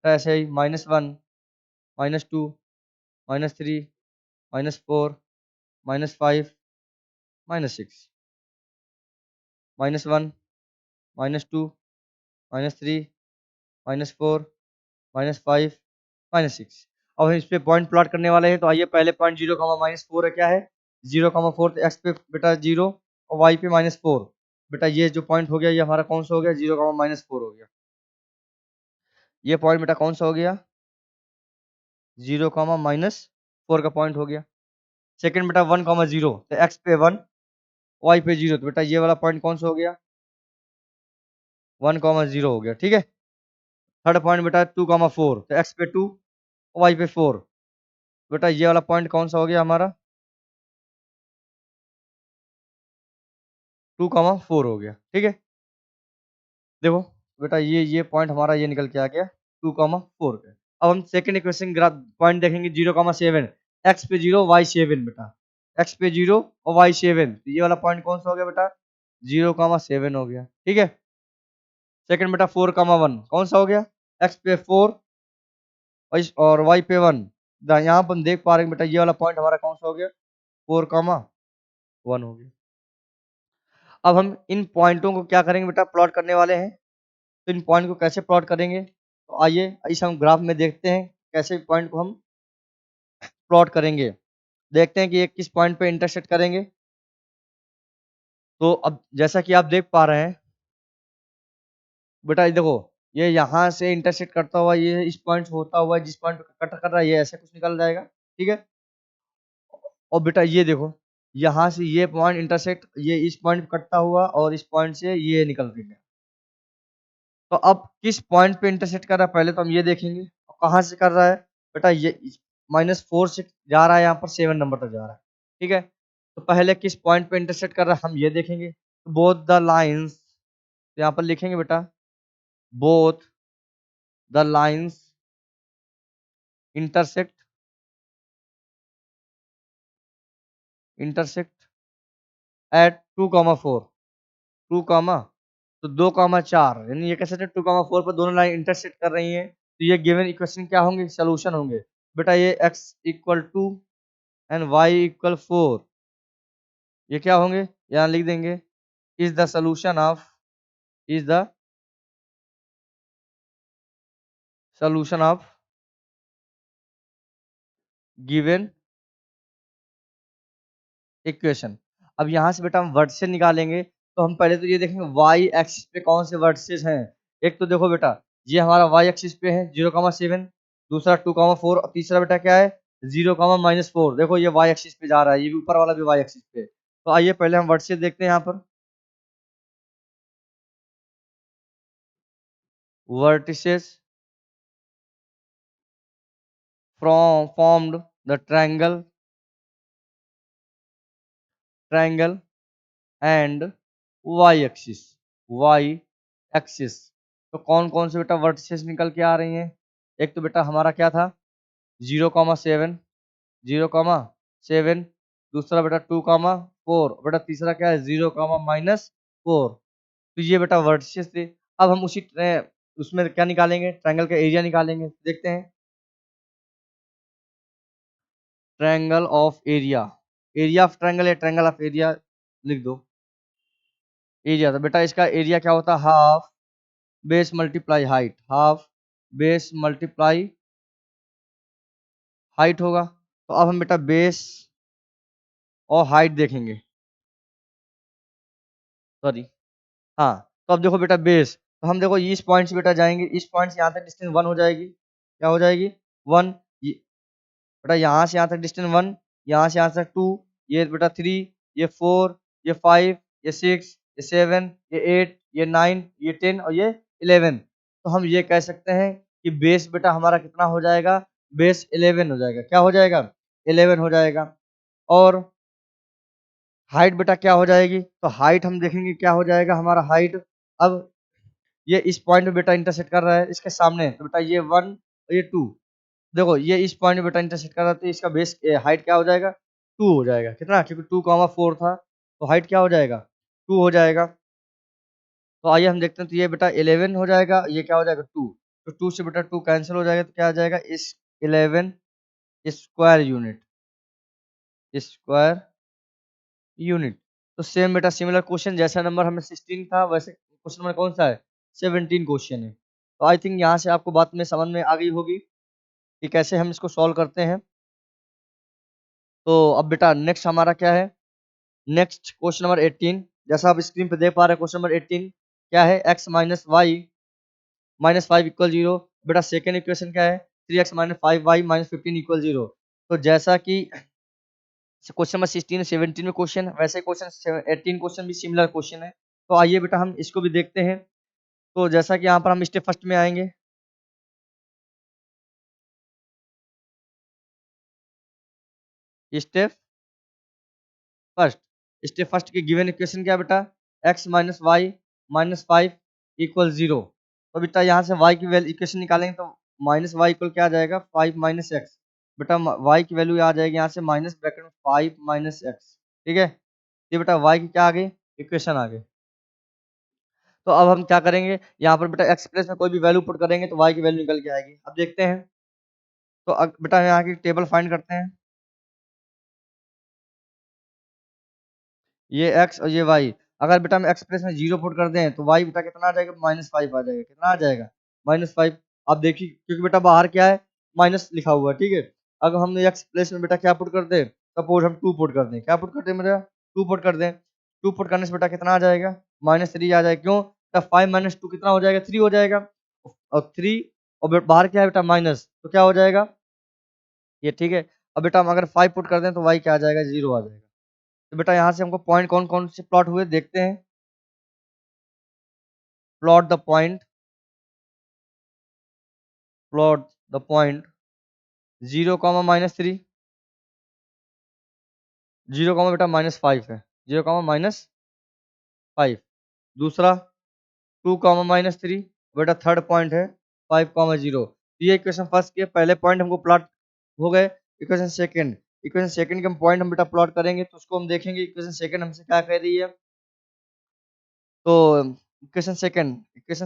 ऐसे ही -1 -2 -3 -4 -5 -6, -1 -2 -3 -4 -5 -6। अब हम इस पे पॉइंट प्लॉट करने वाले हैं। तो आइए पहले पॉइंट 0, -4 है, क्या है? 0, 4 तो एक्स पे बेटा 0 और वाई पे -4। बेटा ये जो पॉइंट हो गया ये हमारा कौन सा हो गया? 0, -4 हो गया। ये पॉइंट बेटा कौन सा हो गया, 0, -4 का पॉइंट हो गया। सेकंड बेटा 1, 0, तो x पे 1, y पे 0, तो बेटा ये वाला पॉइंट कौन सा हो गया, 1, 0 हो गया। ठीक है। थर्ड पॉइंट बेटा 2, 4, तो x पे 2, y पे 4, बेटा ये वाला पॉइंट कौन सा हो गया हमारा, 2, 4 हो गया। ठीक है। देखो बेटा ये पॉइंट हमारा ये निकल के आ गया 2, 4 का। अब हम सेकंड इक्वेशन पॉइंट देखेंगे 0, 7, x पे 0, y 7 बेटा, x पे 0 और y 7, तो ये वाला पॉइंट कौन सा हो गया बेटा, 0, 7 हो गया। ठीक है। सेकंड बेटा 4, 1 कौन सा हो गया, x पे 4 और y पे 1, यहाँ पर हम देख पा रहे हैं बेटा ये वाला पॉइंट हमारा कौन सा हो गया, 4, 1 हो गया। अब हम इन पॉइंटों को क्या करेंगे बेटा, प्लॉट करने वाले हैं। तो इन पॉइंट को कैसे प्लॉट करेंगे, तो आइए इस हम ग्राफ में देखते हैं कैसे पॉइंट को हम प्लॉट करेंगे। देखते हैं कि ये किस पॉइंट पे इंटरसेक्ट करेंगे। तो अब जैसा कि आप देख पा रहे हैं बेटा, ये देखो ये यहाँ से इंटरसेक्ट करता हुआ ये इस पॉइंट से होता हुआ जिस पॉइंट पे कट कर रहा है ये ऐसे कुछ निकल जाएगा। ठीक है। और बेटा ये देखो यहाँ से ये पॉइंट इंटरसेक्ट ये इस पॉइंट पे कटता हुआ और इस पॉइंट से ये निकल के गया। तो अब किस पॉइंट पे इंटरसेक्ट कर रहा है पहले तो हम ये देखेंगे, कहाँ से कर रहा है बेटा, ये -4 से जा रहा है यहाँ पर 7 नंबर तक जा रहा है। ठीक है। तो पहले किस पॉइंट पे इंटरसेक्ट कर रहा है हम ये देखेंगे। बोथ द लाइंस, तो यहाँ पर लिखेंगे बेटा both the lines intersect at 2, 4, 2, तो 2, 4 यानी ये कह सकते हैं 2, 4 पर दोनों लाइन इंटरसेक्ट कर रही हैं। तो ये गिवन इक्वेशन क्या होंगे, सोल्यूशन होंगे। बेटा ये x = 2 एंड y = 4, ये क्या होंगे, यहाँ लिख देंगे is the solution of is the solution of given equation. अब यहाँ से बेटा हम वर्टिसेस निकालेंगे, तो हम पहले तो ये देखेंगे y एक्सिस पे कौन से वर्टिसेस हैं। एक तो देखो बेटा ये हमारा y एक्सिस पे है 0, 7, दूसरा 2, 4 और तीसरा बेटा क्या है 0, -4। देखो ये y एक्सिस पे जा रहा है, ये भी ऊपर वाला भी y एक्सिस पे। तो आइए पहले हम वर्टिसेस देखते हैं यहाँ पर। Vertices formed the triangle and y axis. तो कौन कौन से बेटा वर्टिसेस निकल के आ रही हैं, एक तो बेटा हमारा क्या था 0, 7, 0, 7, दूसरा बेटा 2, 4, बेटा तीसरा क्या है 0, -4। तो ये बेटा वर्टिसेस थे। अब हम उसमें क्या निकालेंगे, ट्रायंगल का एरिया निकालेंगे। देखते हैं triangle of area, area of triangle या ट्रायंगल ऑफ एरिया लिख दो। एरिया तो बेटा इसका एरिया क्या होता है, half base multiply height, half base multiply height होगा। तो अब हम बेटा बेस और हाइट देखेंगे, सॉरी हाँ। तो अब देखो बेटा बेस, तो हम देखो इस पॉइंट से बेटा जाएंगे, इस पॉइंट से यहाँ तक डिस्टेंस 1 हो जाएगी। क्या हो जाएगी 1, बेटा यहाँ से यहाँ तक डिस्टेंस 1, यहाँ से यहाँ तक 2, ये बेटा 3, ये 4, ये 5, ये 6, ये 7, ये 8, ये 9, ये 10 और ये 11। तो हम ये कह सकते हैं कि बेस बेटा हमारा कितना हो जाएगा, बेस 11 हो जाएगा। क्या हो जाएगा 11 हो जाएगा। और हाइट बेटा क्या हो जाएगी, तो हाइट हम देखेंगे क्या हो जाएगा हमारा हाइट। अब ये इस पॉइंट में बेटा इंटरसेक्ट कर रहा है इसके सामने, तो बेटा ये 1 और ये 2, देखो ये इस पॉइंट में बेटा इंटरसेक्ट कर रहा है, तो इसका बेस हाइट क्या हो जाएगा 2 हो जाएगा। कितना, क्योंकि 2, 4 था तो हाइट क्या हो जाएगा 2 हो जाएगा। तो आइए हम देखते हैं, तो ये बेटा 11 हो जाएगा, ये क्या हो जाएगा 2, तो 2 से बेटा 2 कैंसिल हो जाएगा, तो क्या आ जाएगा इस 11 स्क्वायर यूनिट। तो सेम बेटा सिमिलर क्वेश्चन जैसा नंबर हमें 16 था वैसे क्वेश्चन नंबर कौन सा है 17 क्वेश्चन है। तो आई थिंक यहाँ से आपको बात में समझ में आ गई होगी कि कैसे हम इसको सॉल्व करते हैं। तो अब बेटा नेक्स्ट हमारा क्या है, नेक्स्ट क्वेश्चन नंबर 18, जैसा आप स्क्रीन पे देख पा रहे हैं क्वेश्चन नंबर 18 क्या है, x - y -5 = 0, बेटा सेकेंड इक्वेशन क्या है, 3x minus 5y minus 15 equal 0। तो जैसा कि क्वेश्चन नंबर 16 17 में क्वेश्चन, वैसे क्वेश्चन 18 क्वेश्चन भी सिमिलर क्वेश्चन है। तो आइए बेटा हम इसको भी देखते हैं। तो जैसा कि यहाँ पर हम स्टेप फर्स्ट में आएंगे, स्टेप फर्स्ट, स्टेप फर्स्ट की गिवन इक्वेशन क्या है बेटा, x minus y minus 5 equal 0। तो बेटा यहाँ से y की वैल्यू इक्वेशन निकालेंगे तो माइनस वाई इक्वल क्या आ जाएगा, 5 माइनस एक्स। बेटा y की वैल्यू आ जाएगी यहाँ से माइनस ब्रैकेट में 5 माइनस एक्स, ठीक है। ये बेटा y की क्या आ गई, इक्वेशन आ गई। तो अब हम क्या करेंगे, यहाँ पर बेटा एक्स प्लेस में कोई भी वैल्यू पुट करेंगे तो y की वैल्यू निकल के आएगी। अब देखते हैं। तो बेटा यहाँ की टेबल फाइंड करते हैं, ये x और ये y। अगर बेटा हम एक्स प्लेस में 0 पुट कर दें तो y बेटा कितना आ जाएगा, माइनस 5 आ जाएगा। कितना आ जाएगा, माइनस 5। अब देखिए क्योंकि बेटा बाहर क्या है, माइनस लिखा हुआ है, ठीक है। अगर हम एक्स प्लेस में बेटा क्या पुट कर दें, सपोज हम 2 पुट कर दें, क्या पुट कर दें बेटा, 2 पुट कर दें। 2 पुट करने से बेटा कितना आ जाएगा, माइनस 3 आ जाएगा। क्यों, 5 माइनस 2 कितना हो जाएगा, 3 हो जाएगा। और 3 और बाहर क्या है बेटा, माइनस, तो क्या हो जाएगा ये, ठीक है। अब बेटा हम अगर 5 पुट कर दें तो y क्या आ जाएगा, 0 आ जाएगा। तो बेटा यहाँ से हमको पॉइंट कौन कौन से प्लॉट हुए देखते हैं। Plot the point, plot the point 0 comma minus 3, 0 comma बेटा माइनस 5 है, 0 कॉमा माइनस 5। दूसरा 2 कॉमा माइनस 3, बेटा थर्ड पॉइंट है 5 कॉमा 0। ये इक्वेशन फर्स्ट के पहले पॉइंट हमको प्लॉट हो गए। इक्वेशन सेकंड, इक्वेशन सेकंड के हम पॉइंट हम बेटा प्लॉट करेंगे तो उसको हम देखेंगे इक्वेशन सेकंड हमसे क्या कह रही है। तो इक्वेशन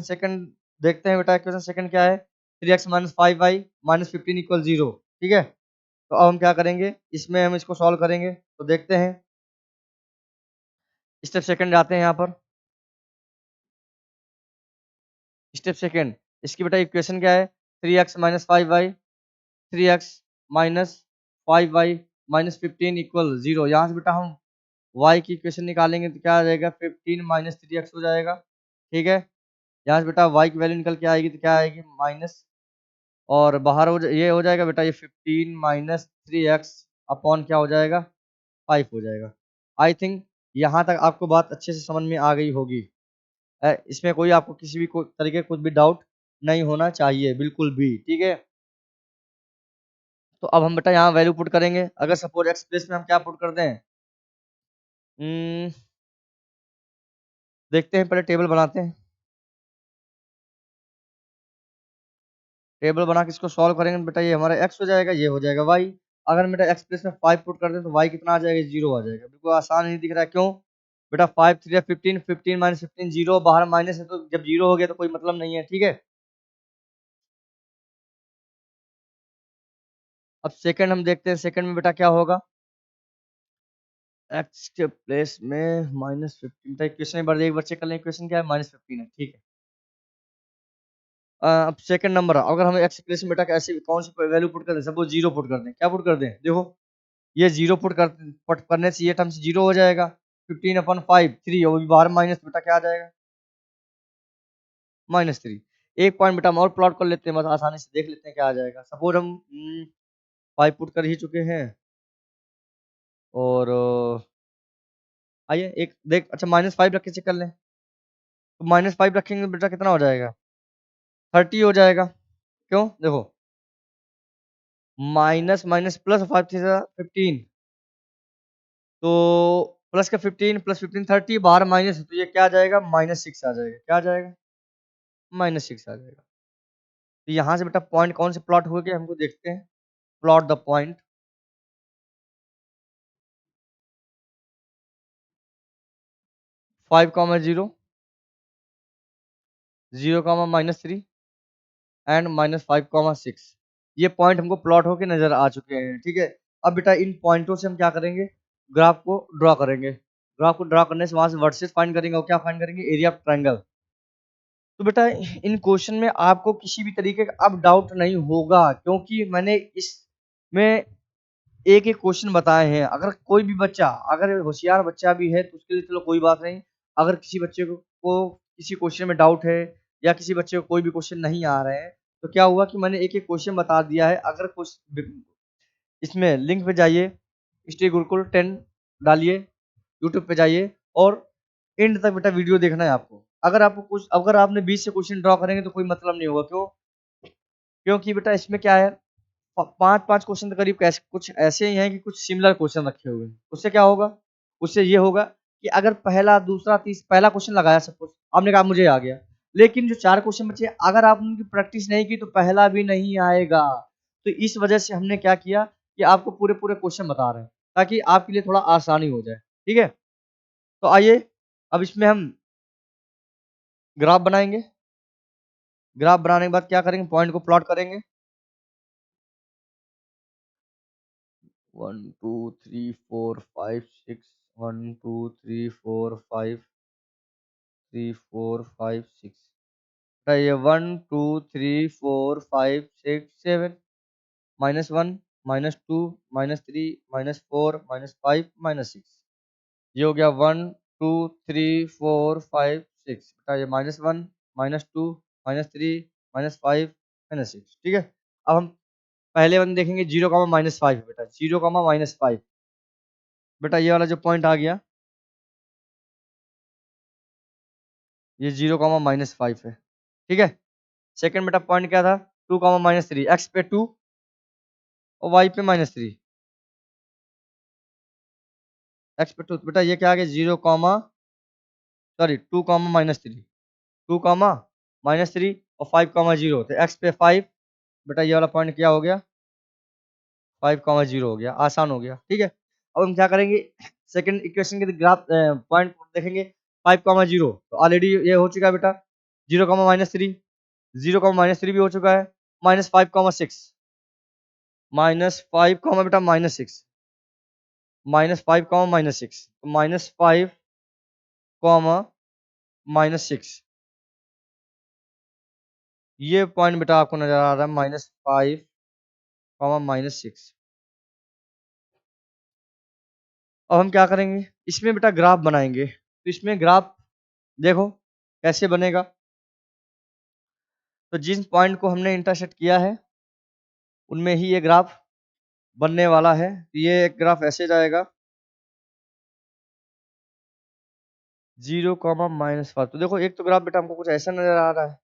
सेकंड देखते हैं बेटा। इक्वेशन सेकंड क्या है, 3x minus 5y minus 15 equal 0, ठीक है। तो अब हम क्या करेंगे, इसमें हम इसको सॉल्व करेंगे। तो देखते हैं, स्टेप सेकंड जाते हैं यहाँ पर। स्टेप सेकंड, इसकी बेटा इक्वेशन क्या है, 3x minus 5y, 3x minus 5y minus 15 equal 0। यहाँ से बेटा हम y की इक्वेशन निकालेंगे तो क्या आ जाएगा, 15 माइनस 3x हो जाएगा, ठीक है। यहाँ से बेटा y की वैल्यू निकल के आएगी तो क्या आएगी, माइनस, और बाहर ये हो जाएगा बेटा, ये 15 माइनस 3x अपॉन क्या हो जाएगा, 5 हो जाएगा। आई थिंक यहाँ तक आपको बात अच्छे से समझ में आ गई होगी। इसमें कोई आपको किसी भी तरीके कुछ भी डाउट नहीं होना चाहिए, बिल्कुल भी, ठीक है। तो अब हम बेटा यहाँ वैल्यू पुट करेंगे। अगर सपोज एक्स प्लेस में हम क्या पुट कर दें, देखते हैं, पहले टेबल बनाते हैं। टेबल बना के इसको सॉल्व करेंगे बेटा, ये हमारा x हो जाएगा, ये हो जाएगा y। अगर हम बेटा एक्स प्लेस में 5 पुट कर दें तो y कितना आ जाएगा, 0 आ जाएगा। बिल्कुल आसान नहीं दिख रहा है, क्यों बेटा, 5 3 15, 15 माइनस 15 0, बाहर माइनस है तो जब 0 हो गया तो कोई मतलब नहीं है, ठीक है। अब सेकंड हम देखते हैं, सेकंड में बेटा क्या होगा, एक्स के प्लेस में माइनस 15 था। इक्वेशन एक बार चेक कर लें, इक्वेशन क्या है, माइनस 15 है, ठीक है। अब सेकंड नंबर, अगर हम एक्स प्लेस में बेटा ऐसे कौन सी वैल्यू पुट कर दें, सपोज 0 पुट कर दें, क्या पुट कर दें, देखो ये 0 पुट करने से ये टर्म 0 हो जाएगा। 15 अपन 5 3, और बाहर माइनस, बेटा क्या आ जाएगा, माइनस 3। एक पॉइंट बेटा हम और प्लॉट कर लेते हैं, बस आसानी से देख लेते हैं क्या आ जाएगा। सपोज हम 5 पुट कर ही चुके हैं, और आइए एक देख, अच्छा माइनस 5 रख के चेक कर लें। तो माइनस 5 रखेंगे बेटा कितना हो जाएगा, 30 हो जाएगा। क्यों, देखो माइनस माइनस प्लस 5 थी 15, तो प्लस का 15 प्लस 15 30, बाहर माइनस है तो ये क्या आ जाएगा, माइनस 6 आ जाएगा। क्या आ जाएगा, माइनस 6 आ जाएगा। तो यहाँ से बेटा पॉइंट कौन से प्लॉट हो गए हमको देखते हैं। Plot the point 5 comma 0, 0 comma minus 3 and minus 5 comma 6। ये पॉइंट हमको प्लॉट होके नजर आ चुके हैं, ठीक है। अब बेटा इन पॉइंटों से हम क्या करेंगे, ग्राफ को ड्रॉ करेंगे। ग्राफ को ड्रॉ करने से वहां से वर्सेस फाइंड करेंगे, और क्या फाइंड करेंगे, एरिया ऑफ ट्रायंगल। तो बेटा इन क्वेश्चन में आपको किसी भी तरीके का अब डाउट नहीं होगा, क्योंकि मैंने इसमें एक एक क्वेश्चन बताए हैं। अगर कोई भी बच्चा, अगर होशियार बच्चा भी है तो उसके लिए चलो कोई बात नहीं। अगर किसी बच्चे को किसी क्वेश्चन में डाउट है, या किसी बच्चे को कोई भी क्वेश्चन नहीं आ रहे हैं, तो तो क्या हुआ कि मैंने एक एक क्वेश्चन बता दिया है। अगर कुछ इसमें लिंक पे जाइए, स्टे गुरुकुल 10 डालिए, यूट्यूब पे जाइए और एंड तक बेटा वीडियो देखना है आपको। अगर आपने 20 से क्वेश्चन ड्रॉ करेंगे तो कोई मतलब नहीं होगा। क्यों? क्योंकि बेटा इसमें क्या है, 5-5 क्वेश्चन तो करीब कैसे कुछ ऐसे ही हैं कि कुछ सिमिलर क्वेश्चन रखे हुए हैं। उससे क्या होगा? उससे ये होगा कि अगर पहला, दूसरा, पहला क्वेश्चन लगाया सपोज, आपने कहा मुझे आ गया, लेकिन जो 4 क्वेश्चन बचे अगर आपने उनकी प्रैक्टिस नहीं की तो पहला भी नहीं आएगा। तो इस वजह से हमने क्या किया कि आपको पूरे-पूरे क्वेश्चन बता रहे हैं, ताकि आपके लिए थोड़ा आसानी हो जाए। ठीक है? तो आइए अब इसमें हम ग्राफ बनाएँगे। ग्राफ बनाने के बाद क्या करेंगे? पॉइंट को प्लॉट करेंगे। 1 2 3 4 5 6 1 2 3 4 5 3 4 5 6 ये 1 2 3 4 5 6 7 -1 -2 -3 -4 -5 -6 ये हो गया 1 2 3 4 5 6 ये -1 -2 -3 -5 -6। ठीक है? अब हम पहले वन देखेंगे 0, -5 बेटा 0, -5 बेटा ये वाला जो पॉइंट आ गया ये 0, -5 है। ठीक है? सेकंड बेटा पॉइंट क्या था? 2, -3 एक्स पे 2 और वाई पे -3। एक्स पे 2 बेटा ये क्या आ गया 0, सॉरी 2, -3 2, -3 और 5, 0 तो एक्स पे 5 बेटा ये वाला पॉइंट क्या हो गया 5, 0 हो गया, आसान हो गया। ठीक है? अब हम क्या करेंगे सेकंड इक्वेशन के ग्राफ पॉइंट देखेंगे 5, 0 तो ऑलरेडी ये हो चुका है बेटा 0, -3 0, -3 भी हो चुका है -5, 6 -5, बेटा -6 -5, -6 तो -5, -6 ये पॉइंट बेटा आपको नजर आ रहा है -5, -6। अब हम क्या करेंगे इसमें बेटा ग्राफ बनाएंगे। तो इसमें ग्राफ देखो कैसे बनेगा। तो जिन पॉइंट को हमने इंटरसेक्ट किया है उनमें ही ये ग्राफ बनने वाला है। ये एक ग्राफ ऐसे जाएगा 0, -5 तो देखो एक तो ग्राफ बेटा हमको कुछ ऐसा नजर आ रहा है,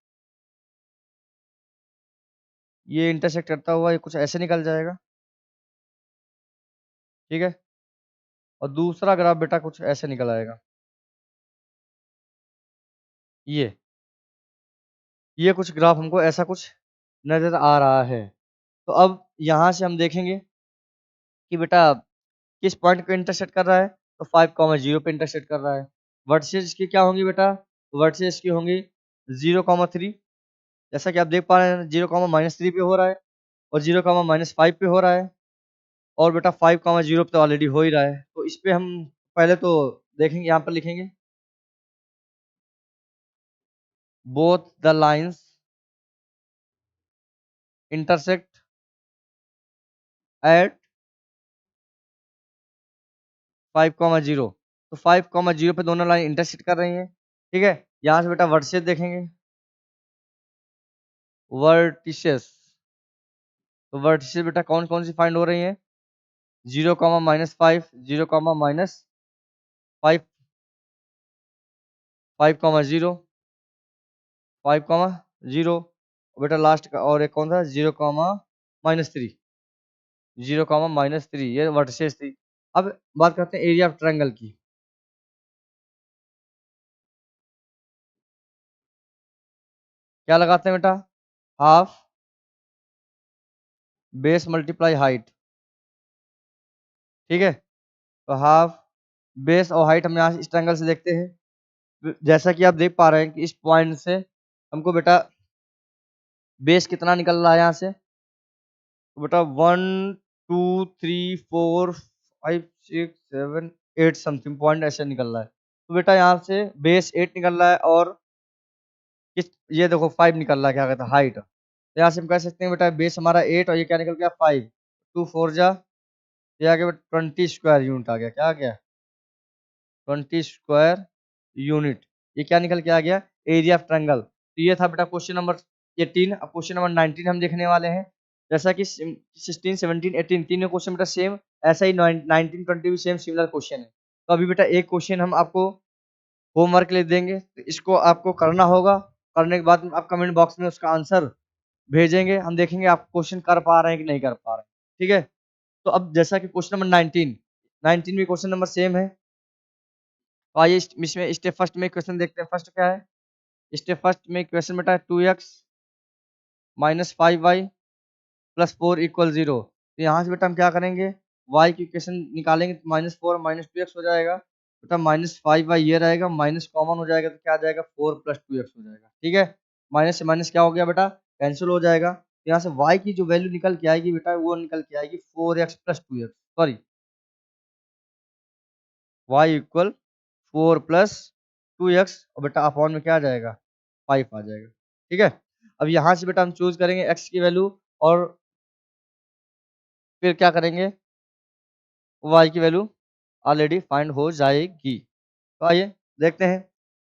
ये इंटरसेक्ट करता हुआ ये कुछ ऐसे निकल जाएगा। ठीक है? और दूसरा ग्राफ बेटा कुछ ऐसे निकल आएगा, ये कुछ ग्राफ हमको ऐसा कुछ नजर आ रहा है। तो अब यहाँ से हम देखेंगे कि बेटा किस पॉइंट पे इंटरसेक्ट कर रहा है। तो 5, 0 पे इंटरसेक्ट कर रहा है। वर्टिसेस की क्या होंगी बेटा? वर्टिसेस की होंगी 0, 3 जैसा कि आप देख पा रहे हैं 0, -3 पे हो रहा है और 0, -5 पे हो रहा है और बेटा 5, 0 पे तो ऑलरेडी हो ही रहा है। तो इस पे हम पहले तो देखेंगे, यहाँ पर लिखेंगे both the lines intersect at 5, 0 तो 5, 0 पे दोनों लाइन इंटरसेक्ट कर रही हैं। ठीक है? यहाँ से बेटा वर्टिसेस देखेंगे, वर्टिसेस तो वर्टिसेस बेटा कौन कौन सी फाइंड हो रही हैं 0, -5 0, -5 5, 0 5, 0 बेटा लास्ट का और एक कौन था 0, -3 0, -3 ये वर्टिसेस थी। अब बात करते हैं एरिया ऑफ ट्रायंगल की। क्या लगाते हैं बेटा? Half base multiply height. ठीक है? तो हाफ बेस और हाइट हम यहाँ इस ट्रायंगल से देखते हैं। जैसा कि आप देख पा रहे हैं कि इस पॉइंट से हमको बेटा बेस कितना निकल रहा है यहाँ से। तो बेटा 1 2 3 4 5 6 7 8 समथिंग पॉइंट ऐसे निकल रहा है। तो बेटा यहाँ से बेस 8 निकल रहा है और किस ये देखो 5 निकल रहा है, क्या कहता है हाइट। तो यहाँ से हम कह सकते हैं बेटा बेस हमारा 8 और ये क्या निकल गया 5 2 4 जा ये आ गया 20 स्क्वायर यूनिट आ गया। क्या आ गया 20 स्क्वायर यूनिट। ये क्या निकल के आ गया एरिया ऑफ ट्रायंगल। तो ये था बेटा क्वेश्चन नंबर 18। अब क्वेश्चन नंबर 19 हम देखने वाले हैं। जैसा कि 16, 17, 18 तीनों क्वेश्चन बेटा सेम, ऐसा ही 19, 20 भी सेम सिमिलर क्वेश्चन है। तो अभी बेटा एक क्वेश्चन हम आपको होमवर्क ले देंगे, तो इसको आपको करना होगा। करने के बाद आप कमेंट बॉक्स में उसका आंसर भेजेंगे, हम देखेंगे आप क्वेश्चन कर पा रहे हैं कि नहीं कर पा रहे हैं। ठीक है, तो अब जैसा कि क्वेश्चन नंबर 19 भी क्वेश्चन नंबर सेम है। तो आइए इसमें स्टेप फर्स्ट में क्वेश्चन देखते हैं। फर्स्ट क्या है, स्टेप फर्स्ट में क्वेश्चन बेटा 2x minus 5y plus 4 equal 0। तो यहाँ से बेटा हम क्या करेंगे, y की इक्वेशन निकालेंगे तो -4 -2x हो जाएगा। बेटा -5y ये रहेगा, माइनस कॉमन हो जाएगा तो क्या आ जाएगा 4 + 2x हो जाएगा। ठीक है, माइनस से माइनस क्या हो गया बेटा, कैंसिल हो जाएगा। तो यहाँ से y की जो वैल्यू निकल के आएगी बेटा, वो निकल के आएगी 4x + 2x, sorry y equal 4 + 2x, और बेटा अपॉन में क्या आ जाएगा 5 आ जाएगा। ठीक है, अब यहाँ से बेटा हम चूज करेंगे x की वैल्यू, और फिर क्या करेंगे, y की वैल्यू ऑलरेडी फाइंड हो जाएगी। तो आइए देखते हैं,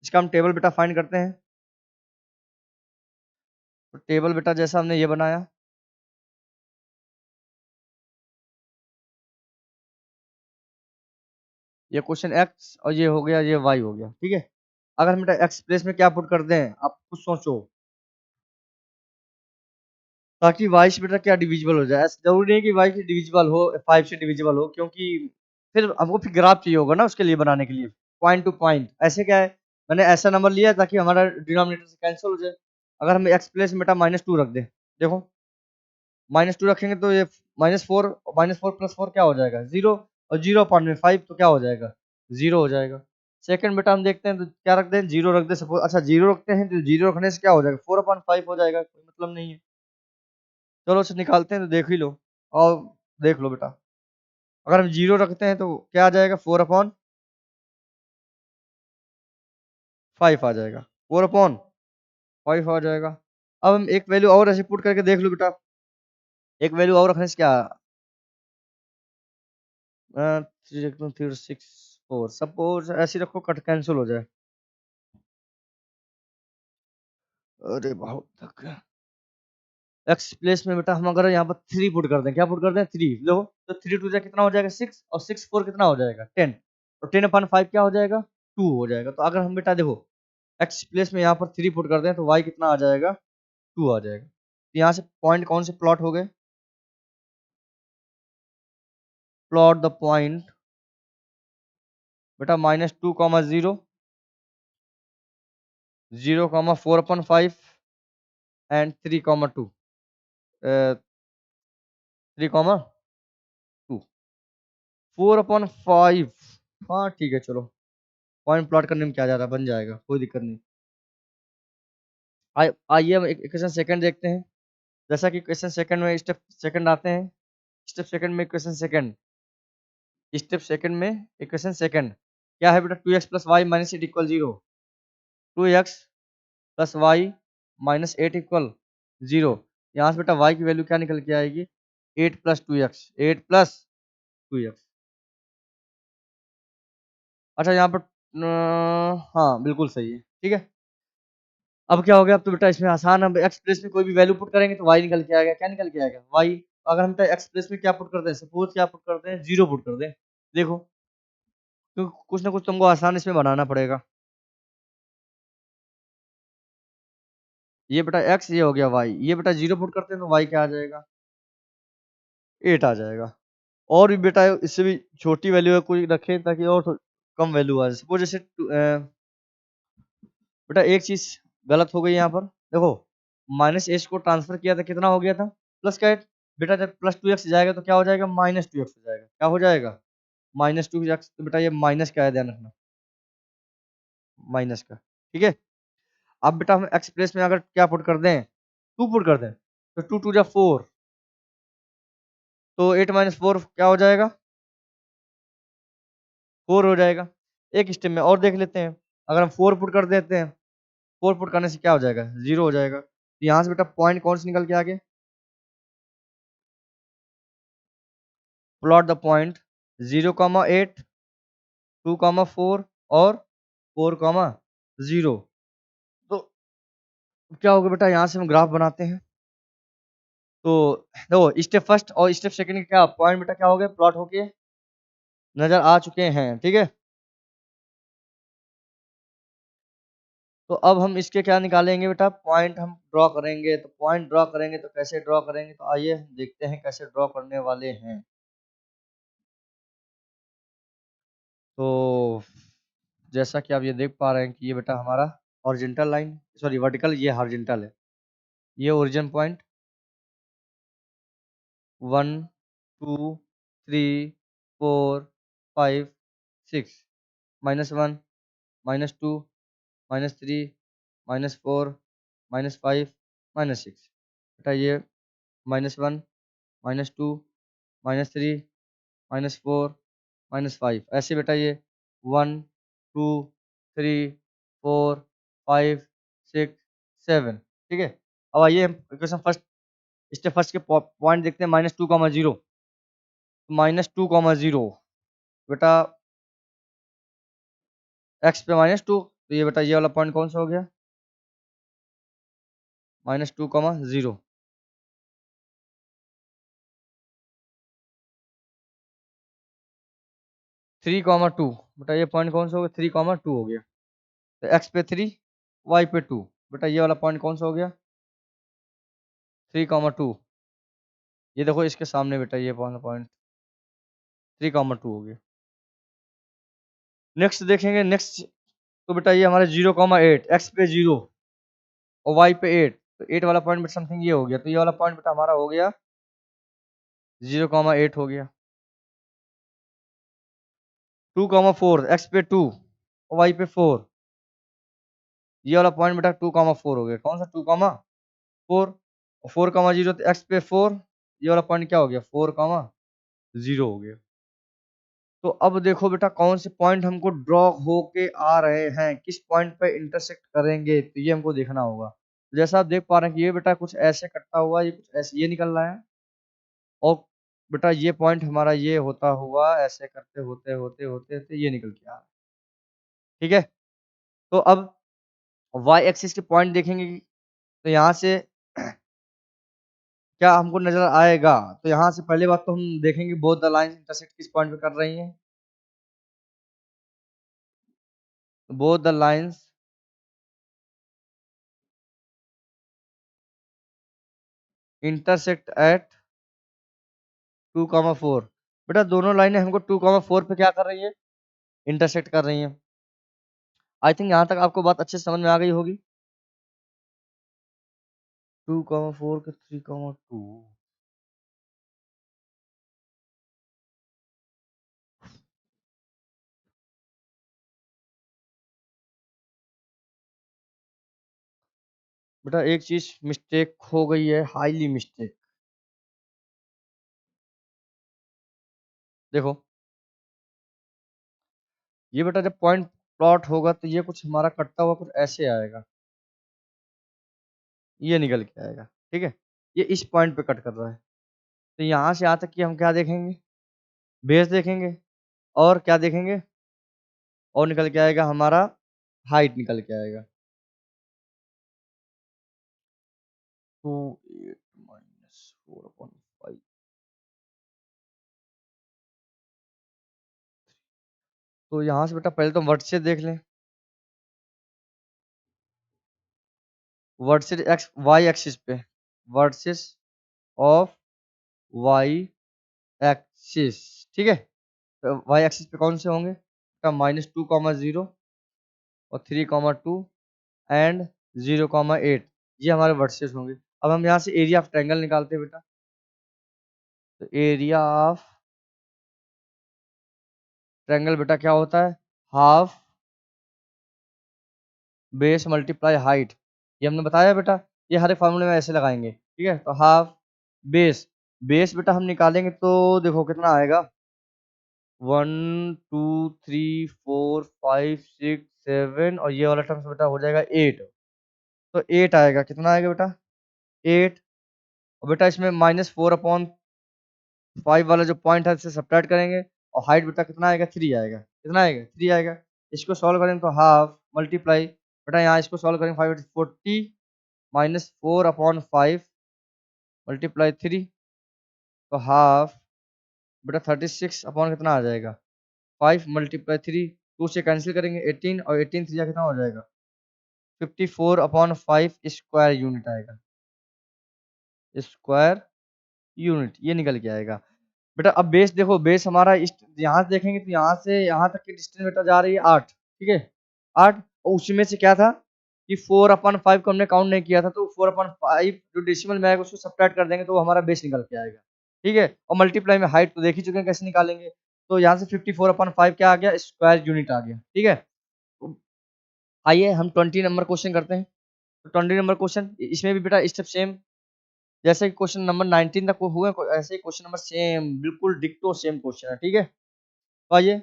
इसका हम टेबल बेटा फाइंड करते हैं। तो टेबल बेटा जैसा हमने ये बनाया, ये क्वेश्चन x और ये हो गया, ये y हो गया। ठीक है, अगर हम बेटा x प्लेस में क्या पुट कर दें, आप कुछ सोचो, ताकि y से बेटा क्या डिविजिबल हो जाए। ऐसा जरूरी नहीं कि y से डिविजिबल हो, 5 से डिविजिबल हो, क्योंकि फिर हमको फिर ग्राफ चाहिए होगा ना उसके लिए, बनाने के लिए पॉइंट टू पॉइंट। ऐसे क्या है, मैंने ऐसा नंबर लिया है ताकि हमारा डिनोमिनेटर से कैंसिल हो जाए। अगर हम x प्लेस में बेटा -2 रख दें, देखो -2 रखेंगे तो ये -4, -4 + 4 क्या हो जाएगा 0, और 0 अपॉन में 5 तो क्या हो जाएगा 0 हो जाएगा। सेकंड बेटा हम देखते हैं तो क्या रख दें, 0 रख दें सपोज। अच्छा 0 रखते हैं तो 0 रखने से क्या हो जाएगा 4/5 हो जाएगा, कोई मतलब नहीं है। चलो उसे निकालते हैं तो देख ही लो, और देख लो बेटा, अगर हम 0 रखते हैं तो क्या आ जाएगा 4/5 आ जाएगा, 4/5 आ जाएगा। अब हम एक वैल्यू और ऐसे पुट करके देख लो बेटा, एक वैल्यू और रखने से क्या 3 6 4 सपोज ऐसे रखो, कट कैंसिल हो जाए। अरे बहुत थक गया। एक्स प्लेस में बेटा हम अगर यहाँ पर 3 पुट कर दें, क्या पुट कर दें 3, लो तो 3 2 जा कितना हो जाएगा 6, और 6 4 कितना हो जाएगा 10, और 10/5 क्या हो जाएगा 2 हो जाएगा। तो अगर हम बेटा देखो एक्स प्लेस में यहाँ पर 3 पुट कर दें तो वाई कितना आ जाएगा 2 आ जाएगा। तो यहाँ से पॉइंट कौन से प्लॉट हो गए, प्लॉट द पॉइंट बेटा -2, 0, 4/5 एंड 3,2, 3,2, 4/5। हाँ ठीक है, चलो पॉइंट प्लॉट करने में क्या जा रहा है, बन जाएगा, कोई दिक्कत नहीं। आइए हम इक्वेशन सेकंड देखते हैं। जैसा कि क्वेश्चन सेकंड में स्टेप सेकंड आते हैं, स्टेप सेकंड में क्वेश्चन सेकंड, स्टेप सेकंड में इक्वेशन सेकंड क्या है बेटा, 2x + y - 8 = 0, 2x + y - 8 = 0। यहाँ से बेटा y की वैल्यू क्या निकल के आएगी 8 + 2x, 8 + 2x। अच्छा यहाँ पर हाँ बिल्कुल सही है। ठीक है, अब क्या हो गया, अब तो बेटा इसमें आसान है, एक्स प्लेस में कोई भी वैल्यू पुट करेंगे तो वाई निकल के आएगा। क्या निकल के आएगा वाई। अगर हम एक्स प्लेस में क्या पुट करते हैं, सपोज क्या पुट करते हैं 0 पुट कर दें, देखो क्योंकि कुछ ना कुछ तुमको आसान इसमें बनाना पड़ेगा। ये बेटा एक्स, ये हो गया वाई, ये बेटा 0 पुट करते हैं तो वाई क्या आ जाएगा 8 आ जाएगा। और भी बेटा इससे भी छोटी वैल्यू है कोई रखें ताकि और कम वैल्यू आ जाए। सपोज जैसे बेटा एक चीज गलत हो गई यहाँ पर, देखो -h को ट्रांसफर किया था कितना हो गया था प्लस का 8, बेटा जब +2x जाएगा तो क्या हो जाएगा -2x हो जाएगा। क्या हो जाएगा -2x, तो बेटा ये माइनस का है, ध्यान रखना माइनस का। ठीक है, अब बेटा हम एक्स प्लेस में अगर क्या पुट कर दें 2 पुट कर दें, तो 2 2 जा 4, तो 8 - 4 क्या हो जाएगा 4 हो जाएगा। एक स्टेप में और देख लेते हैं, अगर हम 4 पुट कर देते हैं, 4 पुट करने से क्या हो जाएगा 0 हो जाएगा। तो यहाँ से बेटा पॉइंट कौन से निकल के आगे, प्लॉट द पॉइंट 0,8, 2,4 और 4,0। तो क्या होगा बेटा, यहाँ से हम ग्राफ बनाते हैं। तो देखो स्टेप फर्स्ट और स्टेप सेकंड के क्या पॉइंट बेटा क्या हो गए, प्लॉट होके नजर आ चुके हैं, ठीक है। तो अब हम इसके क्या निकालेंगे बेटा, पॉइंट हम ड्रॉ करेंगे। तो पॉइंट ड्रॉ करेंगे तो कैसे ड्रॉ करेंगे, तो आइए देखते हैं कैसे ड्रॉ करने वाले हैं। तो जैसा कि आप ये देख पा रहे हैं कि ये बेटा हमारा हॉरिजॉन्टल लाइन, सॉरी वर्टिकल, ये हॉरिजॉन्टल है। ये ओरिजिन पॉइंट 1 2 3 4 5 6, -1 -2 -3 -4 -5 -6, बेटा ये -1 -2 -3 -4 -5, ऐसे बेटा ये 1 2 3 4 5 6 7, ठीक है। अब आइए हम इक्वेशन फर्स्ट, स्टेप फर्स्ट के पॉइंट देखते हैं, -2, 0। -2, 0 बेटा एक्स पे -2, तो ये बेटा ये वाला पॉइंट कौन सा हो गया, -2, 0। 3, 2, बेटा ये पॉइंट कौन सा हो गया, 3, 2 हो गया। तो एक्स पे 3, वाई पे 2, बेटा ये वाला पॉइंट कौन सा हो गया, 3, 2। ये देखो इसके सामने बेटा ये पॉइंट 3, 2 हो गया। नेक्स्ट देखेंगे, नेक्स्ट तो बेटा ये हमारे 0, 8, एक्स पे 0 और वाई पे 8, तो 8 वाला पॉइंट बेटा समथिंग ये हो गया। तो ये वाला पॉइंट बेटा हमारा हो गया 0, 8 हो गया। 2, 4, एक्स पे 2 और वाई पे 4, ये वाला पॉइंट बेटा 2, 4 हो गया। कौन सा 2, 4, 4, 0, तो एक्स पे 4, ये वाला पॉइंट क्या हो गया, 4, 0 हो गया। तो अब देखो बेटा कौन से पॉइंट हमको ड्रॉ होके आ रहे हैं, किस पॉइंट पे इंटरसेक्ट करेंगे, तो ये हमको देखना होगा। जैसा आप देख पा रहे हैं कि ये बेटा कुछ ऐसे कटता हुआ, ये कुछ ऐसे ये निकल रहा है, और बेटा ये पॉइंट हमारा ये होता हुआ ऐसे करते होते होते होते होते ये निकल के आ रहा है, ठीक है। तो अब वाई एक्सिस के पॉइंट देखेंगे, तो यहाँ से क्या हमको नजर आएगा, तो यहाँ से पहले बात तो हम देखेंगे बोथ द लाइन इंटरसेक्ट किस पॉइंट पे कर रही हैं। Both the lines intersect at 2, 4, बेटा दोनों लाइनें हमको 2, 4 पे क्या कर रही है, इंटरसेक्ट कर रही हैं। आई थिंक यहाँ तक आपको बात अच्छे से समझ में आ गई होगी। 2, 4 के 3, 2, बेटा एक चीज मिस्टेक हो गई है, हाईली मिस्टेक। देखो ये बेटा जब पॉइंट प्लॉट होगा तो ये कुछ हमारा कटता हुआ कुछ ऐसे आएगा, ये निकल के आएगा, ठीक है। ये इस पॉइंट पे कट कर रहा है, तो यहाँ से यहाँ तक कि हम क्या देखेंगे, बेस देखेंगे, और क्या देखेंगे, और निकल के आएगा हमारा हाइट निकल के आएगा। 28 -4/5। तो यहाँ से बेटा पहले तो वर्टिसेस देख लें। वर्टिसेस एक्स वाई एक्सिस पे, वर्टिसेस ऑफ वाई एक्सिस, ठीक है। तो वाई एक्सिस पे कौन से होंगे बेटा, -2, 0 और 3, 2 एंड 0, 8, ये हमारे वर्टिसेस होंगे। अब हम यहाँ से एरिया ऑफ ट्रायंगल निकालते हैं बेटा। तो एरिया ऑफ ट्रायंगल बेटा क्या होता है, हाफ बेस मल्टीप्लाई हाइट, ये हमने बताया बेटा। ये हर एक फॉर्मूले में ऐसे लगाएंगे, ठीक है। तो हाफ बेस, बेस बेटा हम निकालेंगे तो देखो कितना आएगा, 1 2 3 4 5 6 7, और ये वाला टर्म्स बेटा हो जाएगा 8। तो 8 आएगा, कितना आएगा बेटा, 8। और बेटा इसमें -4/5 वाला जो पॉइंट है इससे सब्ट्रैक्ट करेंगे, और हाइट बेटा कितना आएगा, 3 आएगा। कितना आएगा, 3 आएगा। इसको सॉल्व करेंगे तो हाफ मल्टीप्लाई, बेटा यहाँ इसको सॉल्व करेंगे 5 40 -4/5 मल्टीप्लाई 3 तो हाफ बेटा 36 अपॉन कितना आ जाएगा 5 मल्टीप्लाई 3 2 से कैंसिल करेंगे 18 और 18 3 कितना हो जाएगा 54/5 स्क्वायर यूनिट आएगा स्क्वायर यूनिट ये निकल के आएगा बेटा। अब बेस देखो बेस हमारा यहाँ से देखेंगे तो यहाँ से यहाँ तक की डिस्टेंस बेटा जा रही है 8 ठीक है 8 और उसमें से क्या था कि 4/5 को हमने काउंट नहीं किया था तो 4/5 जो डेसिमल में आएगा उसको सब्ट्रैक्ट कर देंगे तो वो हमारा बेस निकल के आएगा ठीक है। और मल्टीप्लाई में हाइट तो देख ही चुके हैं कैसे निकालेंगे तो यहाँ से 54/5 क्या आ गया स्क्वायर यूनिट आ गया ठीक है। तो आइए हम 20 नंबर क्वेश्चन करते हैं। तो 20 नंबर क्वेश्चन इसमें भी बेटा स्टेप सेम जैसे कि क्वेश्चन नंबर 19 तक हुए ऐसे ही क्वेश्चन नंबर सेम बिल्कुल डिक्टो सेम क्वेश्चन है ठीक है। तो आइए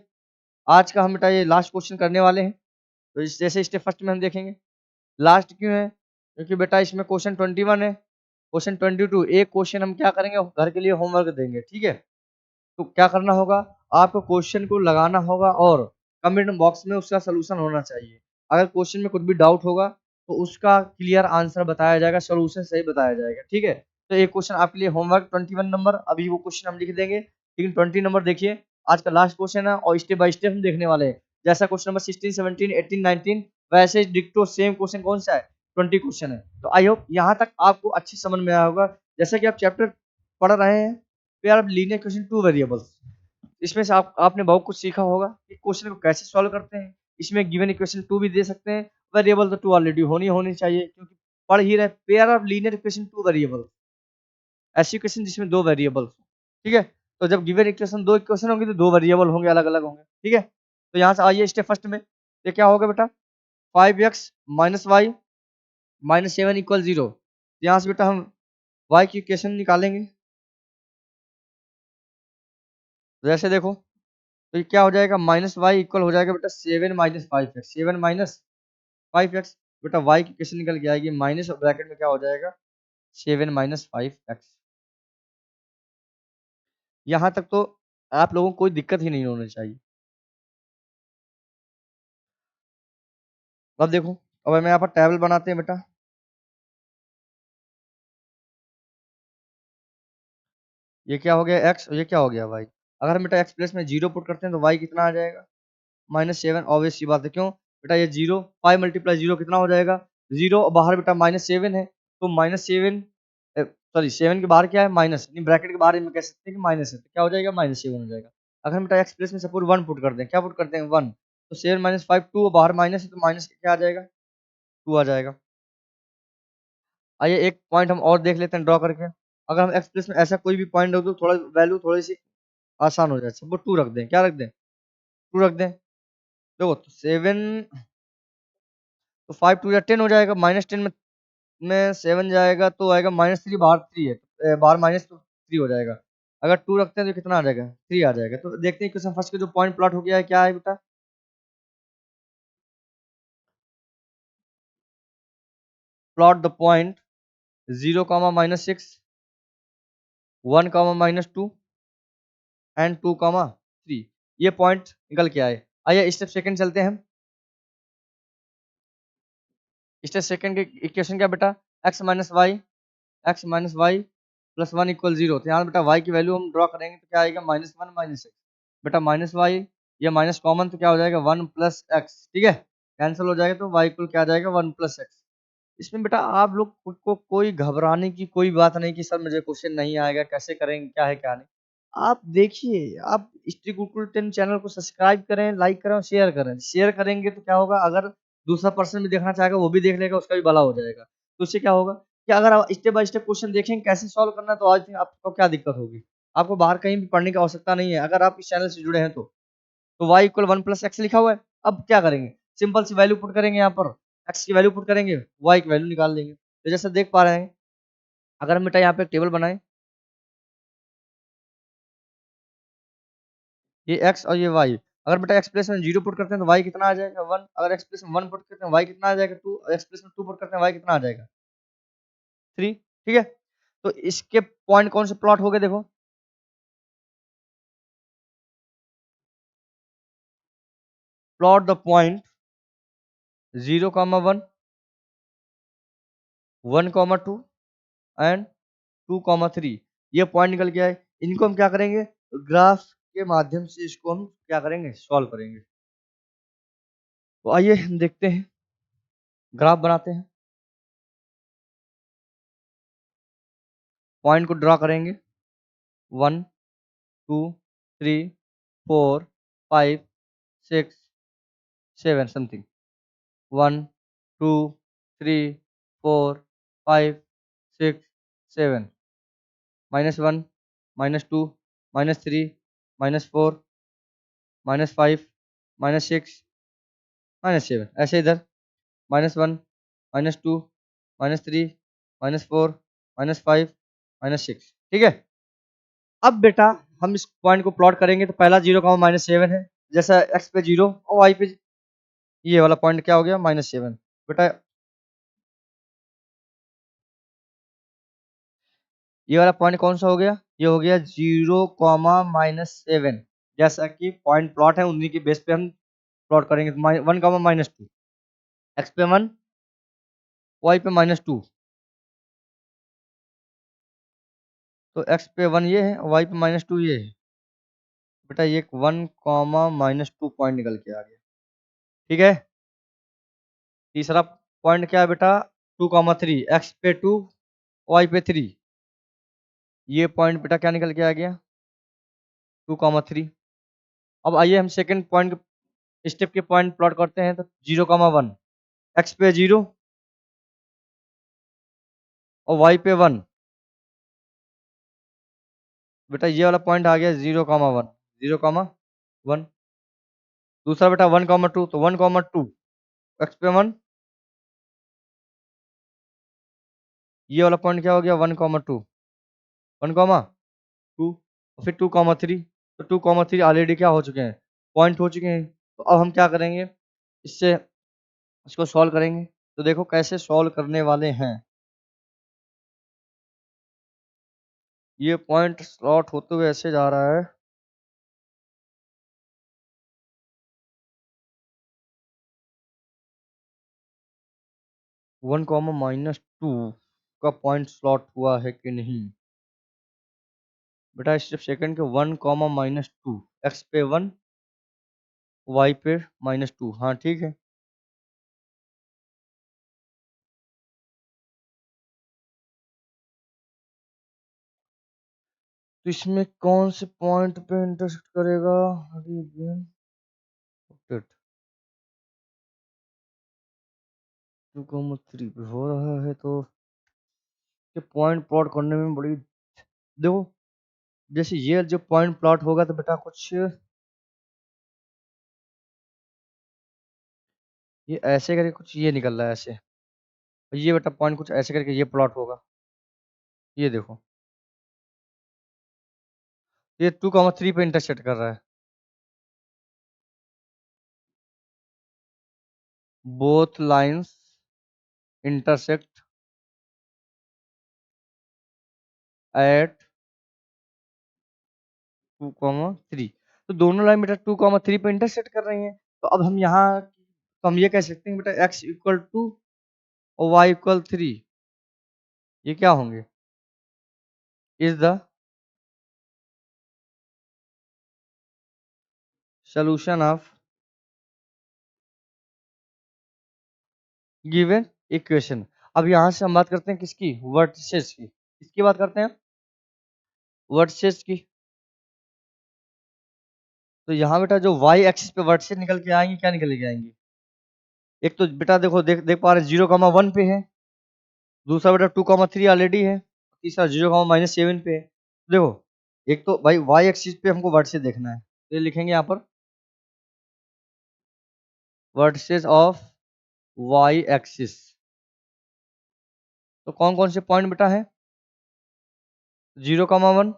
आज का हम बेटा ये लास्ट क्वेश्चन करने वाले हैं। तो जैसे स्टेप फर्स्ट में हम देखेंगे लास्ट क्यों है क्योंकि बेटा इसमें क्वेश्चन 21 है क्वेश्चन 22 एक क्वेश्चन हम क्या करेंगे घर के लिए होमवर्क देंगे ठीक है। तो क्या करना होगा आपको क्वेश्चन को लगाना होगा और कमेंट बॉक्स में उसका सलूशन होना चाहिए। अगर क्वेश्चन में कुछ भी डाउट होगा तो उसका क्लियर आंसर बताया जाएगा सलूशन सही बताया जाएगा ठीक है। तो एक क्वेश्चन आपके लिए होमवर्क 21 नंबर अभी वो क्वेश्चन हम लिख देंगे लेकिन 20 नंबर देखिए आज का लास्ट क्वेश्चन है और स्टेप बाय स्टेप हम देखने वाले हैं। जैसा क्वेश्चन नंबर 16 17 18 19 वैसे डिक्टो सेम क्वेश्चन कौन सा है 20 क्वेश्चन है। तो आई होप यहाँ तक आपको अच्छी समझ में आया होगा। जैसा कि आप चैप्टर पढ़ रहे हैं pair of linear equation two variables इसमें से आपने बहुत कुछ सीखा होगा कि क्वेश्चन को कैसे सॉल्व करते हैं। इसमें गिवन इक्वेशन टू भी दे सकते हैं वेरिएबल तो टू ऑलरेडी होनी चाहिए क्योंकि पढ़ ही रहे pair of linear equation two variable ऐसी इक्वेशन जिसमें दो वेरिएबल ठीक है। तो जब गिवन इक्वेशन दो इक्वेशन होंगे तो दो वेरिएबल होंगे अलग अलग होंगे ठीक है। तो यहाँ से आइए स्टेप फर्स्ट में ये क्या होगा बेटा 5x minus y minus 7 equal 0। यहाँ से बेटा हम y की इक्वेशन निकालेंगे। तो जैसे देखो तो ये क्या हो जाएगा माइनस वाई इक्वल हो जाएगा बेटा 7 माइनस 5x 7 माइनस 5x बेटा y की इक्वेशन निकल के आएगी माइनस और ब्रैकेट में क्या हो जाएगा 7 माइनस 5x। यहाँ तक तो आप लोगों को कोई दिक्कत ही नहीं होनी चाहिए। अब देखो अब हमें यहाँ पर टेबल बनाते हैं बेटा। ये क्या हो गया x और ये क्या हो गया y। अगर हम बेटा x प्लेस में 0 पुट करते हैं तो y कितना आ जाएगा -7 ऑब्वियस सी बात है क्यों बेटा ये 0 5 मल्टीप्लाई 0 कितना हो जाएगा 0 और बाहर बेटा -7 है तो -7 सॉरी 7 के बाहर क्या है माइनस नहीं ब्रैकेट के बाहर में कह सकते हैं कि माइनस है तो क्या हो जाएगा -7 हो जाएगा। अगर हम बेटा x प्लेस में सपोज 1 पुट कर दें क्या पुट करते हैं 1 तो 7 माइनस 5 2 और बाहर माइनस है तो माइनस क्या आ जाएगा 2 आ जाएगा। आइए एक पॉइंट हम और देख लेते हैं ड्रॉ करके। अगर हम एक्स प्लेस में ऐसा कोई भी पॉइंट हो तो थोड़ा वैल्यू थोड़ी सी आसान हो जाए सपोज 2 रख दें क्या रख दें 2 रख दें। देखो तो 7 तो 5 2 या 10 हो जाएगा -10 में 7 जाएगा तो आएगा -3 बाहर 3 है बाहर माइनस तो 3 हो जाएगा। अगर 2 रखते हैं तो कितना आ जाएगा 3 आ जाएगा। तो देखते हैं क्वेश्चन फर्स्ट का जो पॉइंट प्लॉट हो गया है क्या है बेटा प्लॉट द पॉइंट 0 -6 1 -2 एंड 2 3 ये पॉइंट निकल के आए। आइए स्टेप सेकंड चलते हैं हम। स्टेप सेकंड की इक्वेशन क्या बेटा x minus y plus 1 equal 0। तो यहाँ बेटा y की वैल्यू हम ड्रॉ करेंगे तो क्या आएगा -1 -x बेटा माइनस वाई या माइनस कॉमन तो क्या हो जाएगा 1 प्लस एक्स ठीक है कैंसिल हो जाएगा तो y इक्वल क्या आ जाएगा 1 प्लस एक्स। इसमें बेटा आप लोग खुद को कोई घबराने की कोई बात नहीं कि सर मुझे क्वेश्चन नहीं आएगा कैसे करेंगे क्या है क्या नहीं। आप देखिए आप हिस्ट्री गुरुकुल 10 चैनल को सब्सक्राइब करें लाइक करें और शेयर करेंगे तो क्या होगा अगर दूसरा पर्सन भी देखना चाहेगा वो भी देख लेगा उसका भी भला हो जाएगा। तो उससे क्या होगा कि अगर आप स्टेप बाय स्टेप क्वेश्चन देखेंगे कैसे सॉल्व करना है तो आज आपको क्या दिक्कत होगी। आपको बाहर कहीं भी पढ़ने की आवश्यकता नहीं है अगर आप इस चैनल से जुड़े हैं तो y इक्वल 1 प्लस एक्स लिखा हुआ है। अब क्या करेंगे सिंपल सी वैल्यू पुट करेंगे यहाँ पर x की वैल्यू पुट करेंगे y की वैल्यू निकाल लेंगे। तो जैसे देख पा रहे हैं अगर हम बेटा यहाँ पे टेबल बनाए ये x और ये y अगर बेटा x प्लेस में 0 पुट करते हैं तो y कितना आ जाएगा 1 अगर x प्लेस में 1 पुट करते हैं y कितना आ जाएगा 2 x प्लेस में 2 पुट करते हैं y कितना आ जाएगा 3 ठीक है। तो इसके पॉइंट कौन से प्लॉट हो गए देखो प्लॉट द पॉइंट 0 1 1,2 एंड 2,3। ये पॉइंट निकल के आए। इनको हम क्या करेंगे, ग्राफ के माध्यम से इसको हम क्या करेंगे, सॉल्व करेंगे। तो आइए हम देखते हैं, ग्राफ बनाते हैं, पॉइंट को ड्रा करेंगे। 1 2 3 4 5 6 7 समथिंग। 1 2 3 4 5 6 7, -1 -2 -3 -4 -5 -6 -7, ऐसे इधर -1 -2 -3 -4 -5 -6। ठीक है। अब बेटा हम इस पॉइंट को प्लॉट करेंगे तो पहला 0,-7 है, जैसा x पे 0 और y पे ये वाला पॉइंट क्या हो गया, -7। बेटा ये वाला पॉइंट कौन सा हो गया, ये हो गया 0,-7। जैसा कि पॉइंट प्लॉट है उन्हीं के बेस पे हम प्लॉट करेंगे। 1,-2, x पे 1 y पे -2। तो x पे 1 ये है, y पे -2 ये है। बेटा ये 1,-2 पॉइंट निकल के आ गया। ठीक है। तीसरा पॉइंट क्या है बेटा, 2,3, x पे 2 y पे 3। ये पॉइंट बेटा क्या निकल के आ गया, 2,3। अब आइए हम सेकंड पॉइंट स्टेप के पॉइंट प्लॉट करते हैं। तो 0,1, x पे 0 और y पे 1। बेटा ये वाला पॉइंट आ गया 0,1, 0,1। दूसरा बेटा 1,2, तो 1,2, x पे 1। ये वाला पॉइंट क्या हो गया, 1,2, 1,2। और फिर 2,3। तो 2,3 ऑलरेडी क्या हो चुके हैं, पॉइंट हो चुके हैं। तो अब हम क्या करेंगे, इससे इसको सॉल्व करेंगे। तो देखो कैसे सॉल्व करने वाले हैं। ये पॉइंट स्लॉट होते हुए ऐसे जा रहा है। (1,-2) का पॉइंट स्लॉट हुआ है कि नहीं। बेटा स्टेप सेकंड के 1,-2, x पे 1 y पे -2। हाँ ठीक है। तो इसमें कौन से पॉइंट पे इंटरसेक्ट करेगा, 2,3 पे हो रहा है। तो ये पॉइंट प्लॉट करने में बड़ी, देखो जैसे ये जो पॉइंट प्लॉट होगा तो बेटा कुछ ये ऐसे करके कुछ ये निकल रहा है ऐसे। ये बेटा पॉइंट कुछ ऐसे करके ये प्लॉट होगा। ये देखो ये 2,3 पे इंटरसेक्ट कर रहा है। Both lines intersect at 2,3। तो दोनों लाइन बेटा 2,3 पे इंटरसेक्ट कर रही हैं। तो अब हम यहाँ तो हम ये कह सकते हैं बेटा x इक्वल टू और y इक्वल 3, ये क्या होंगे, is the solution of given equation. अब यहाँ से हम बात करते हैं किसकी, वर्टिसेस की। किसकी बात करते हैं, वर्टिसेस की। तो यहाँ बेटा जो y एक्सिस पे वर्टिसेस निकल के आएंगे, क्या निकल के आएंगे, एक तो बेटा देखो देख पा रहे 0,1 पे है, दूसरा बेटा 2,3 ऑलरेडी है, तीसरा 0,-7 पे है। देखो एक तो भाई y एक्सिस पे हमको वर्टिसेस देखना है, तो ये लिखेंगे यहाँ पर वर्टिसेस ऑफ y एक्सिस। तो कौन कौन से पॉइंट बेटा है, 0,1,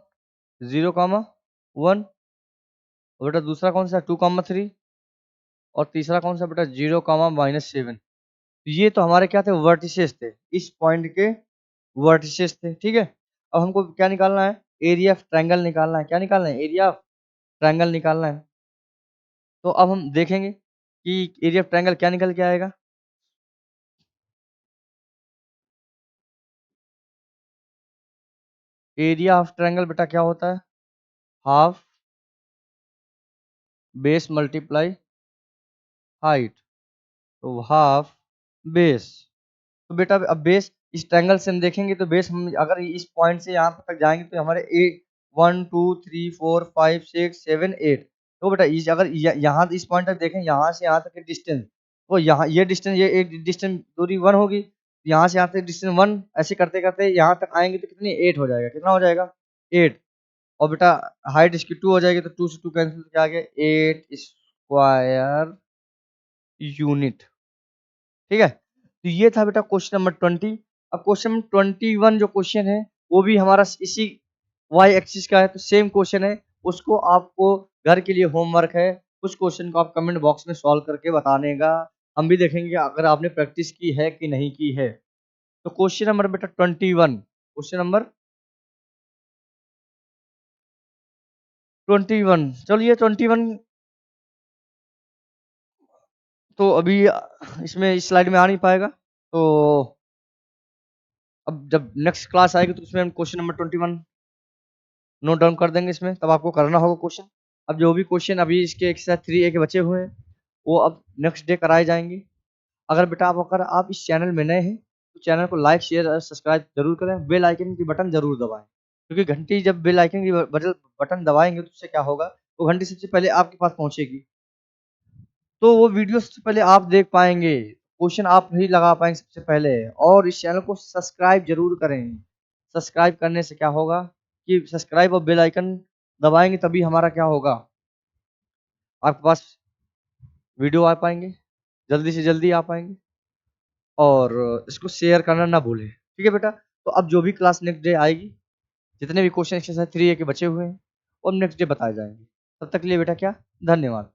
0,1, और बेटा दूसरा कौन सा 2,3, और तीसरा कौन सा बेटा 0,-7। ये तो हमारे क्या थे, वर्टिसेस थे, इस पॉइंट के वर्टिसेस थे। ठीक है। अब हमको क्या निकालना है, एरिया ऑफ ट्रायंगल निकालना है। क्या निकालना है, एरिया ऑफ ट्रायंगल निकालना है। तो अब हम देखेंगे कि एरिया ऑफ ट्रायंगल क्या निकल के आएगा। एरिया ऑफ ट्रायंगल बेटा क्या होता है? हाफ बेस मल्टीप्लाई हाइट, तो हाफ बेस। तो बेटा अब बेस इस ट्रायंगल से हम देखेंगे तो बेस हम अगर इस पॉइंट से यहाँ तक जाएंगे तो हमारे 1 2 3 4 5 6 7 8। तो बेटा इस अगर यहाँ इस पॉइंट तक देखें, यहाँ से यहाँ तक की डिस्टेंस, तो यहाँ ये डिस्टेंस, ये एक डिस्टेंस दूरी 1 होगी, यहाँ से यहाँ तक डिस्टेंस 1, ऐसे करते करते यहाँ तक आएंगे तो कितनी 8 हो जाएगा, कितना हो जाएगा 8। और बेटा हाइट इसकी 2 हो जाएगी, तो 2 से 2 कैंसिल, क्या आ गया 8 स्क्वायर यूनिट। ठीक है, तो ये था बेटा क्वेश्चन नंबर 20। अब क्वेश्चन नंबर 21 जो क्वेश्चन है वो भी हमारा इसी वाई एक्सिस का है, तो सेम क्वेश्चन है, उसको आपको घर के लिए होमवर्क है, उस क्वेश्चन को आप कमेंट बॉक्स में सॉल्व करके बताने का, हम भी देखेंगे अगर आपने प्रैक्टिस की है कि नहीं की है। तो क्वेश्चन नंबर बेटा 21, क्वेश्चन नंबर 21, चलिए 21 तो अभी इसमें इस स्लाइड में आ नहीं पाएगा, तो अब जब नेक्स्ट क्लास आएगी तो उसमें हम क्वेश्चन नंबर 21 नोट डाउन कर देंगे इसमें, तब आपको करना होगा क्वेश्चन। अब जो भी क्वेश्चन अभी इसके एक्सरसाइज 3A के बचे हुए हैं वो अब नेक्स्ट डे कराए जाएंगे। अगर बेटा आप इस चैनल में नए हैं तो चैनल को लाइक शेयर और सब्सक्राइब जरूर करें, बेल आइकन की बटन जरूर दबाएं, क्योंकि घंटी जब बेल आइकन की बटन दबाएंगे तो उससे क्या होगा, वो घंटी सबसे पहले आपके पास पहुंचेगी, तो वो वीडियो सबसे पहले आप देख पाएंगे, क्वेश्चन आप ही लगा पाएंगे सबसे पहले। और इस चैनल को सब्सक्राइब जरूर करें, सब्सक्राइब करने से क्या होगा कि सब्सक्राइब और बेल आइकन दबाएंगे तभी हमारा क्या होगा, आपके पास वीडियो आ पाएंगे, जल्दी से जल्दी आ पाएंगे। और इसको शेयर करना ना भूलें, ठीक है बेटा। तो अब जो भी क्लास नेक्स्ट डे आएगी, जितने भी क्वेश्चन एक्सरसाइज 3A के बचे हुए हैं वो नेक्स्ट डे बताए जाएंगे। तब तक के लिए बेटा क्या, धन्यवाद।